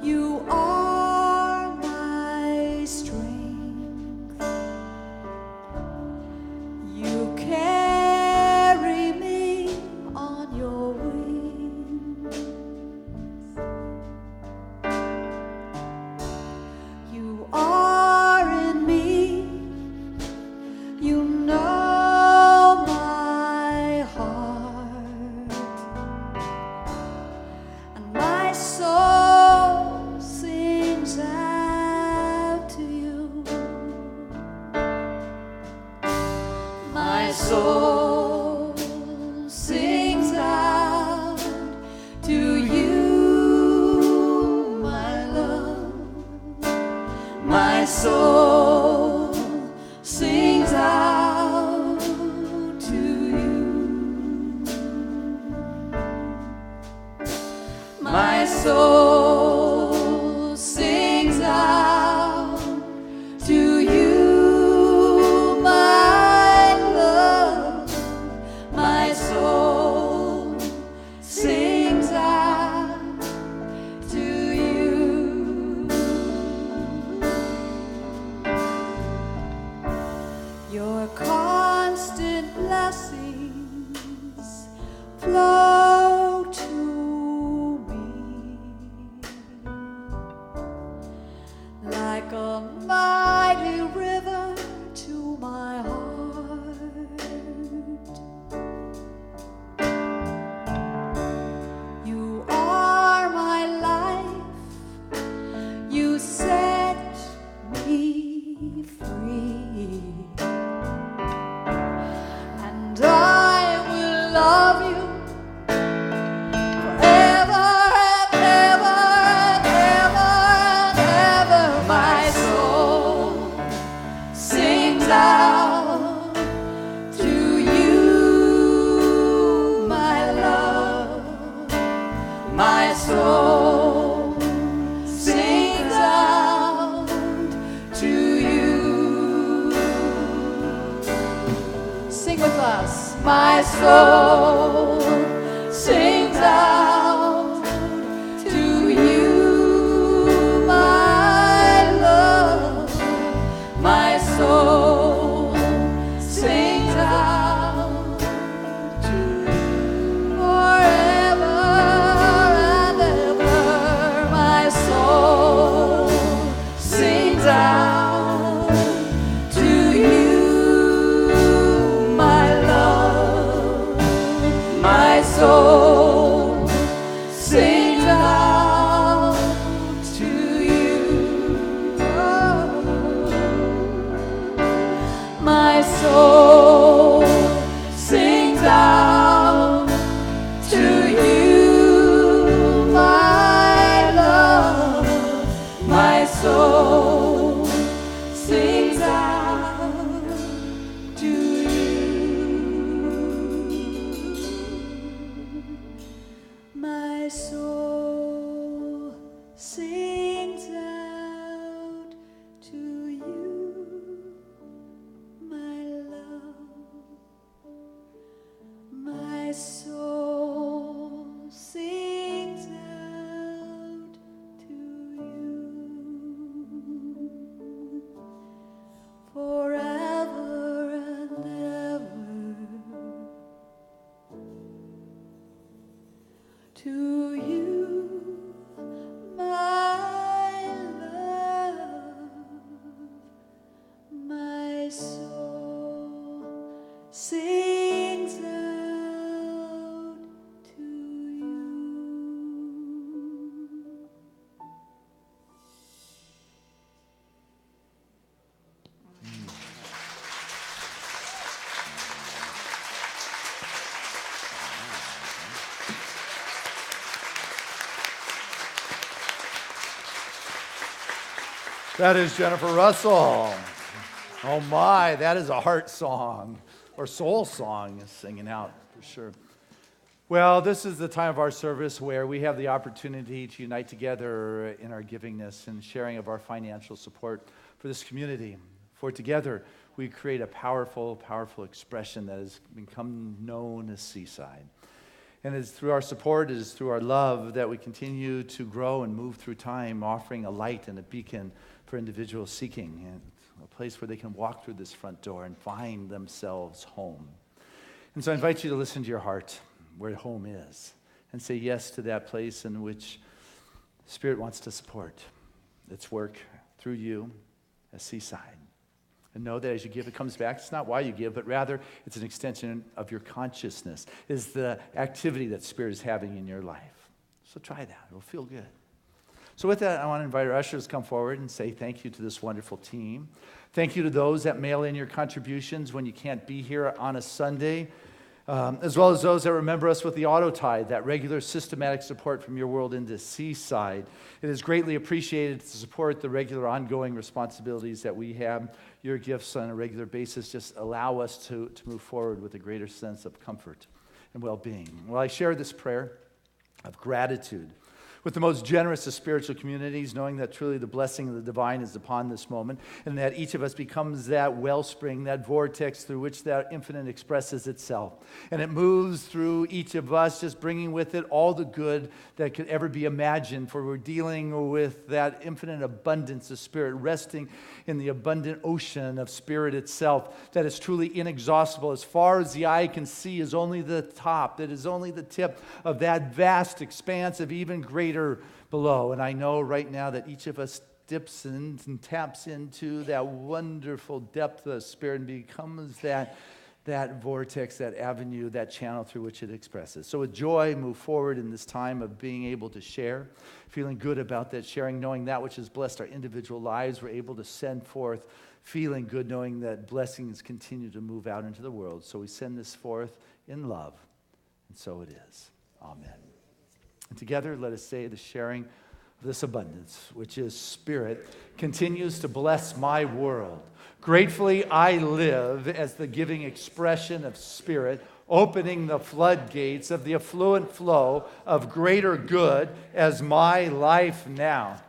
you are my strength. You carry me on your wings. You are in me, you know my heart, and my soul sings out to you. My soul sings out to you, my love. My soul sings out to you. My soul sings out to you, my love. My soul sings out to you. Your constant blessings flow to me. soul sings out to you, my love. My soul sings out to you forever and ever. My soul sings out to you, my love. My soul sings out to you. My soul sings out to you, my love. My soul sings out to you. My soul sings out to you, my love. My soul sings out to you forever and ever. To you, my love. My soul sings out to you. That is Jennifer Russell. Oh my, that is a heart song or soul song, singing out for sure. Well, this is the time of our service where we have the opportunity to unite together in our givingness and sharing of our financial support for this community. For together, we create a powerful, powerful expression that has become known as Seaside. And it's through our support, it is through our love that we continue to grow and move through time, offering a light and a beacon for individuals seeking and a place where they can walk through this front door and find themselves home. And so I invite you to listen to your heart, where home is, and say yes to that place in which Spirit wants to support its work through you as Seaside. And know that as you give, it comes back. It's not why you give, but rather it's an extension of your consciousness. Is the activity that Spirit is having in your life. So try that. It'll feel good. So with that, I want to invite our ushers to come forward and say thank you to this wonderful team. Thank you to those that mail in your contributions when you can't be here on a Sunday, as well as those that remember us with the auto tithe, that regular systematic support from your world into Seaside. It is greatly appreciated to support the regular ongoing responsibilities that we have. Your gifts on a regular basis just allow us to move forward with a greater sense of comfort and well-being. Well, I share this prayer of gratitude with the most generous of spiritual communities, knowing that truly the blessing of the divine is upon this moment, and that each of us becomes that wellspring, that vortex through which that infinite expresses itself. And it moves through each of us, just bringing with it all the good that could ever be imagined, for we're dealing with that infinite abundance of Spirit, resting in the abundant ocean of Spirit itself, that is truly inexhaustible. As far as the eye can see is only the top, that is only the tip of that vast expanse of even greater below. And I know right now that each of us dips in and taps into that wonderful depth of Spirit and becomes that vortex, that avenue, that channel through which it expresses. So with joy, move forward in this time of being able to share, feeling good about that sharing, knowing that which has blessed our individual lives, we're able to send forth, feeling good, knowing that blessings continue to move out into the world. So we send this forth in love, and so it is. Amen. And together, let us say the sharing of this abundance, which is Spirit, continues to bless my world. Gratefully, I live as the giving expression of Spirit, opening the floodgates of the affluent flow of greater good as my life now.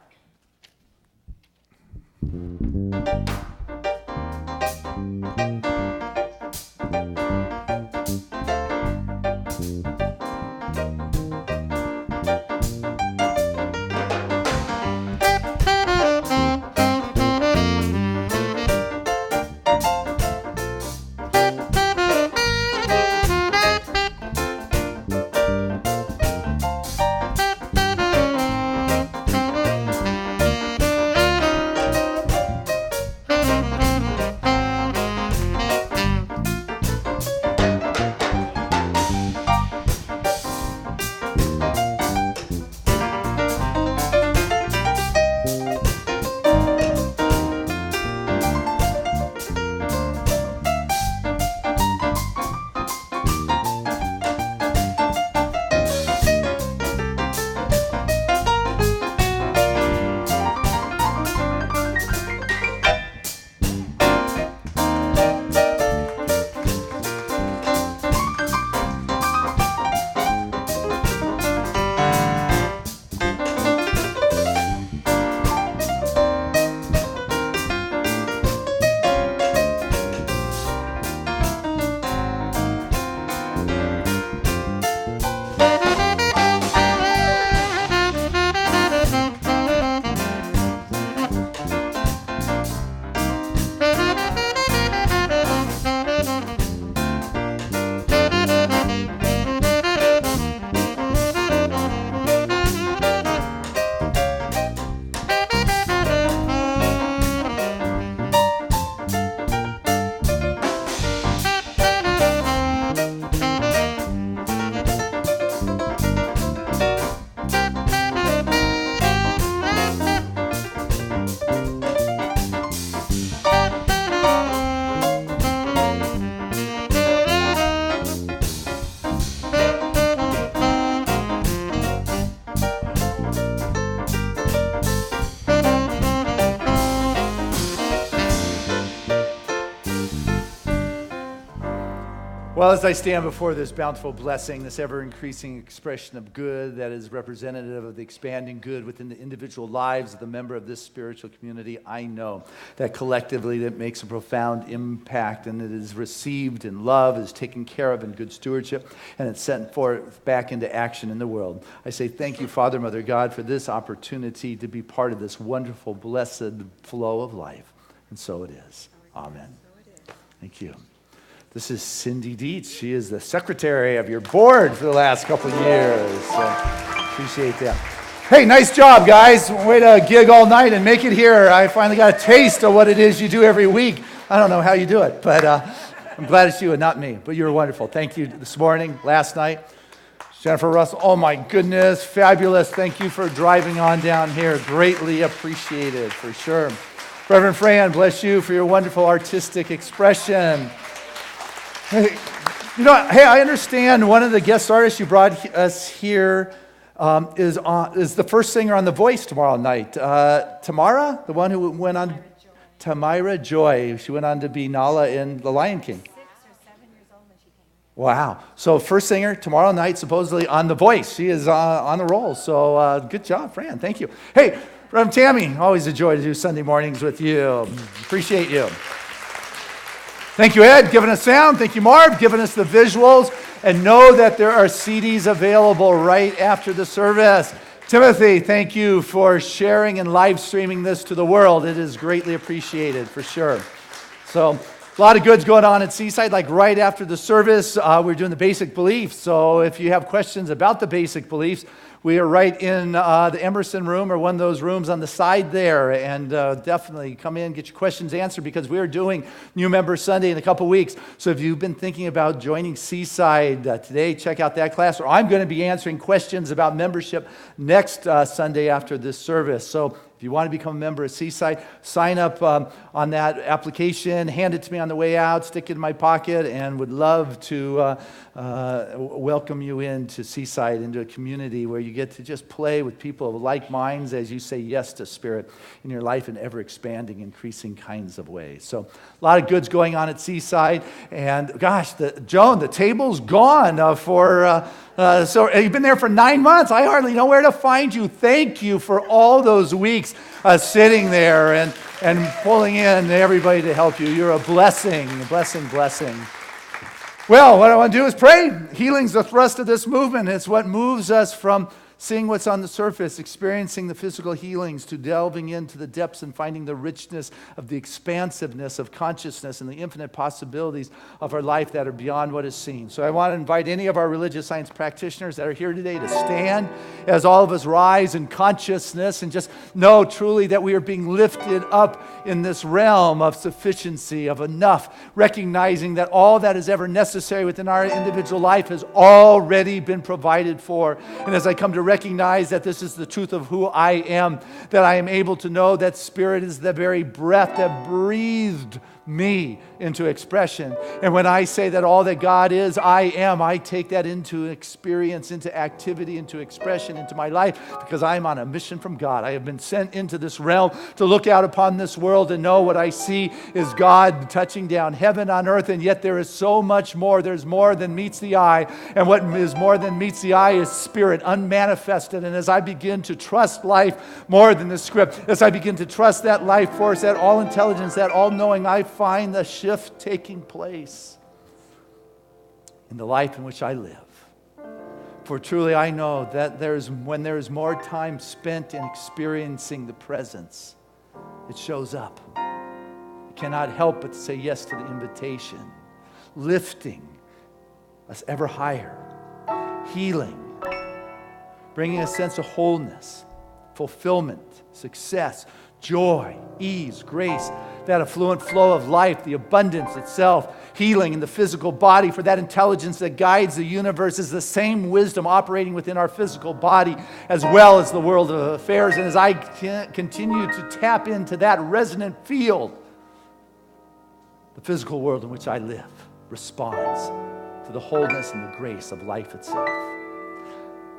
Well, as I stand before this bountiful blessing, this ever-increasing expression of good that is representative of the expanding good within the individual lives of the member of this spiritual community, I know that collectively it makes a profound impact, and it is received in love, is taken care of in good stewardship, and it's sent forth back into action in the world. I say thank you, Father, Mother God, for this opportunity to be part of this wonderful, blessed flow of life. And so it is. Amen. Thank you. This is Cindy Dietz. She is the secretary of your board for the last couple of years. So appreciate that. Hey, nice job, guys. Way to gig all night and make it here. I finally got a taste of what it is you do every week. I don't know how you do it, but I'm glad it's you and not me. But you were wonderful. Thank you this morning, last night. Jennifer Russell, oh my goodness, fabulous. Thank you for driving on down here. Greatly appreciated, for sure. Reverend Fran, bless you for your wonderful artistic expression. Hey, I understand one of the guest artists you brought us here is the first singer on The Voice tomorrow night. Tamara, the one who went on, Tamira Joy. She went on to be Nala in The Lion King. 6 or 7 years old when she came. Wow. So first singer tomorrow night, supposedly on The Voice. She is on the roll. So good job, Fran. Thank you. Hey, Reverend Tammy, always a joy to do Sunday mornings with you. Appreciate you. Thank you, Ed, giving us sound. Thank you, Marv, giving us the visuals. And know that there are CDs available right after the service. Timothy, thank you for sharing and live streaming this to the world. It is greatly appreciated, for sure. So, a lot of goods going on at Seaside. Like right after the service, we're doing the basic beliefs. So, if you have questions about the basic beliefs, we are right in the Emerson room or one of those rooms on the side there. And definitely come in, get your questions answered, because we are doing New Member Sunday in a couple weeks. So if you've been thinking about joining Seaside today, check out that class. Or I'm going to be answering questions about membership next Sunday after this service. So if you want to become a member of Seaside, sign up on that application, hand it to me on the way out, stick it in my pocket, and would love to welcome you into Seaside, into a community where you get to just play with people of like minds as you say yes to Spirit in your life in ever-expanding, increasing kinds of ways. So a lot of goods going on at Seaside. And gosh, Joan, the table's gone so you've been there for 9 months. I hardly know where to find you. Thank you for all those weeks sitting there and pulling in everybody to help you. You're a blessing, a blessing, blessing. Well, what I want to do is pray. Healing's the thrust of this movement. It's what moves us from seeing what's on the surface, experiencing the physical healings, to delving into the depths and finding the richness of the expansiveness of consciousness and the infinite possibilities of our life that are beyond what is seen. So I want to invite any of our religious science practitioners that are here today to stand as all of us rise in consciousness and just know truly that we are being lifted up in this realm of sufficiency, of enough, recognizing that all that is ever necessary within our individual life has already been provided for. And as I come to recognize that this is the truth of who I am, that I am able to know that Spirit is the very breath that breathed me into expression. And when I say that all that God is, I am, I take that into experience, into activity, into expression, into my life, because I am on a mission from God. I have been sent into this realm to look out upon this world and know what I see is God touching down heaven on earth, and yet there is so much more. There's more than meets the eye, and what is more than meets the eye is Spirit, unmanifested. And as I begin to trust life more than the script, as I begin to trust that life force, that all-intelligence, that all-knowing, I find the shift taking place in the life in which I live. For truly I know that when there is more time spent in experiencing the presence, it shows up. I cannot help but say yes to the invitation, lifting us ever higher, healing, bringing a sense of wholeness, fulfillment, success, joy, ease, grace, that affluent flow of life, the abundance itself, healing in the physical body, for that intelligence that guides the universe is the same wisdom operating within our physical body as well as the world of affairs. And as I continue to tap into that resonant field, the physical world in which I live responds to the wholeness and the grace of life itself.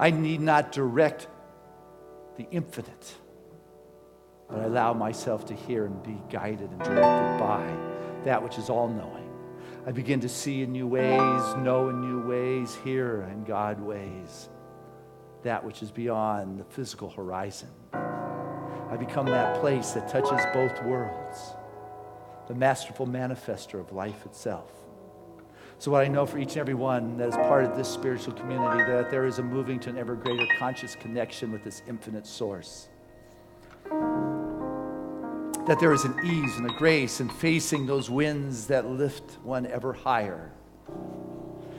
I need not direct the infinite, but I allow myself to hear and be guided and directed by that which is all-knowing. I begin to see in new ways, know in new ways, hear in God ways, that which is beyond the physical horizon. I become that place that touches both worlds, the masterful manifester of life itself. So what I know for each and every one that is part of this spiritual community, that there is a moving to an ever greater conscious connection with this infinite source. That there is an ease and a grace in facing those winds that lift one ever higher.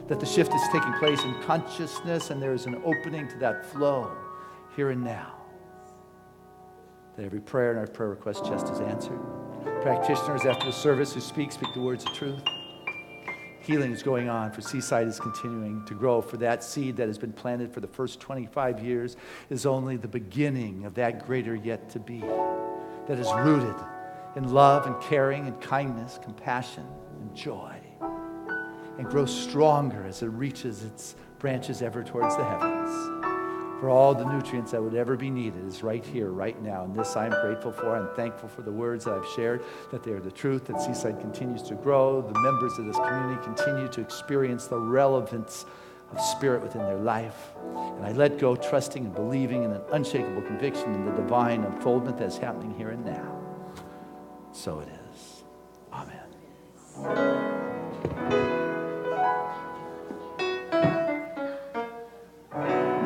That the shift is taking place in consciousness and there is an opening to that flow here and now. That every prayer and our prayer request chest is answered. Practitioners after the service who speak the words of truth. Healing is going on, for Seaside is continuing to grow. For that seed that has been planted for the first 25 years is only the beginning of that greater yet to be. That is rooted in love and caring and kindness, compassion and joy, and grows stronger as it reaches its branches ever towards the heavens. For all the nutrients that would ever be needed is right here, right now. And this I am grateful for. I'm thankful for the words that I've shared, that they are the truth, that Seaside continues to grow. The members of this community continue to experience the relevance of spirit within their life. And I let go, trusting and believing in an unshakable conviction in the divine unfoldment that is happening here and now. So it is. Amen.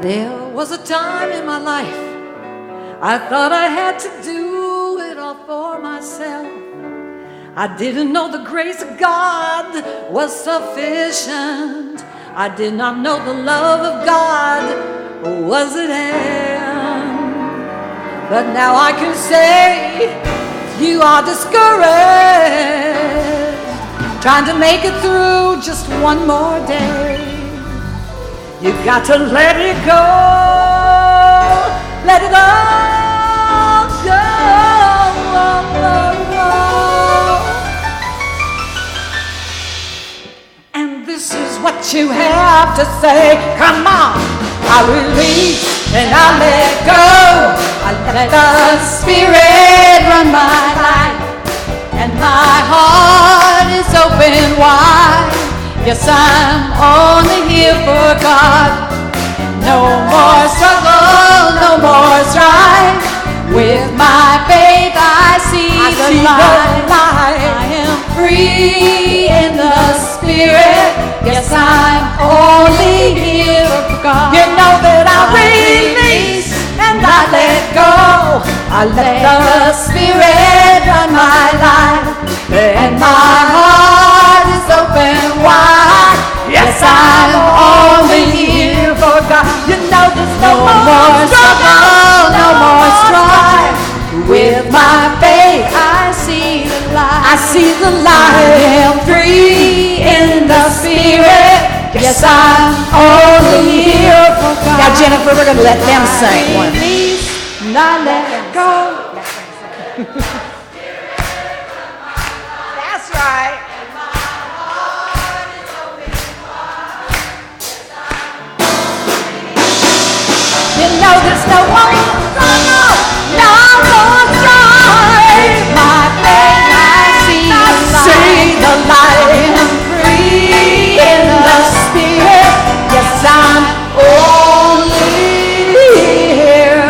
There was a time in my life I thought I had to do it all for myself. I didn't know the grace of God was sufficient. I did not know the love of God was at hand. But now I can say, if you are discouraged, trying to make it through just one more day, you got to let it go, let it all go. And this is what you have to say. Come on, I release and I let go. I let the Spirit run my life, and my heart is open wide. Yes, I'm only here for God. No more struggle, no more strife. With my faith I see the light. I am free in the Spirit. Yes, I'm only here for God. You know that I release and I let go. I let the Spirit run my life, and my heart is open wide. Yes, I'm only here for God. You know there's no more struggle, no more strife. With my faith I see the light. I see the light. I am free in the Spirit. Yes, I'm only here for God. Now, Jennifer, we're going to let them sing one. Not let go. That's right. You know there's no more struggle, no more strife. My faith I see the light. I'm free in the Spirit. Yes, I'm only here.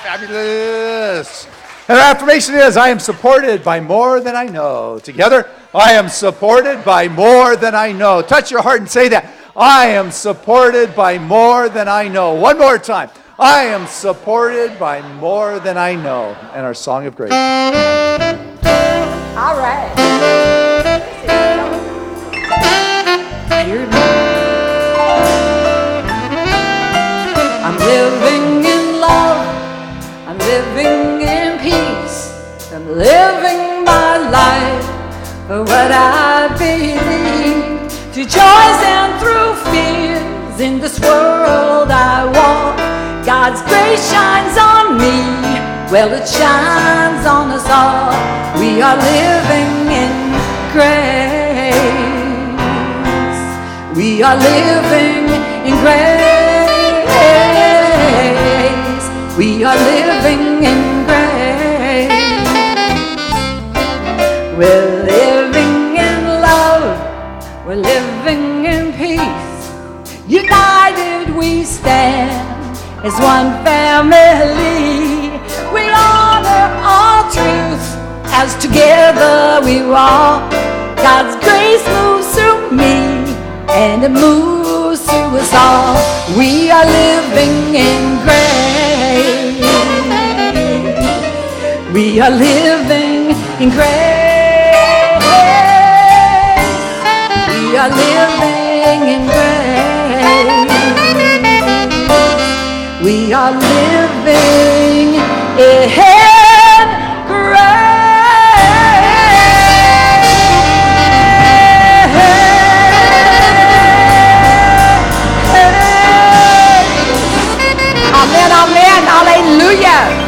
Fabulous. And our affirmation is, I am supported by more than I know. Together, I am supported by more than I know. Touch your heart and say that. I am supported by more than I know. One more time. I am supported by more than I know. And our song of grace. All right. I'm living in love. I'm living in peace. I'm living my life for what I believe. Through joys and through fears, in this world I walk. God's grace shines on me Well, it shines on us all. We are living in grace. We are living in grace. We are living in grace. We're living in love. We're living in peace. United we stand as one family. We honor our truth as together we walk. God's grace moves through me and it moves through us all. We are living in grace. We are living in grace. We are living in grace. We are living in grace. Amen, amen, hallelujah.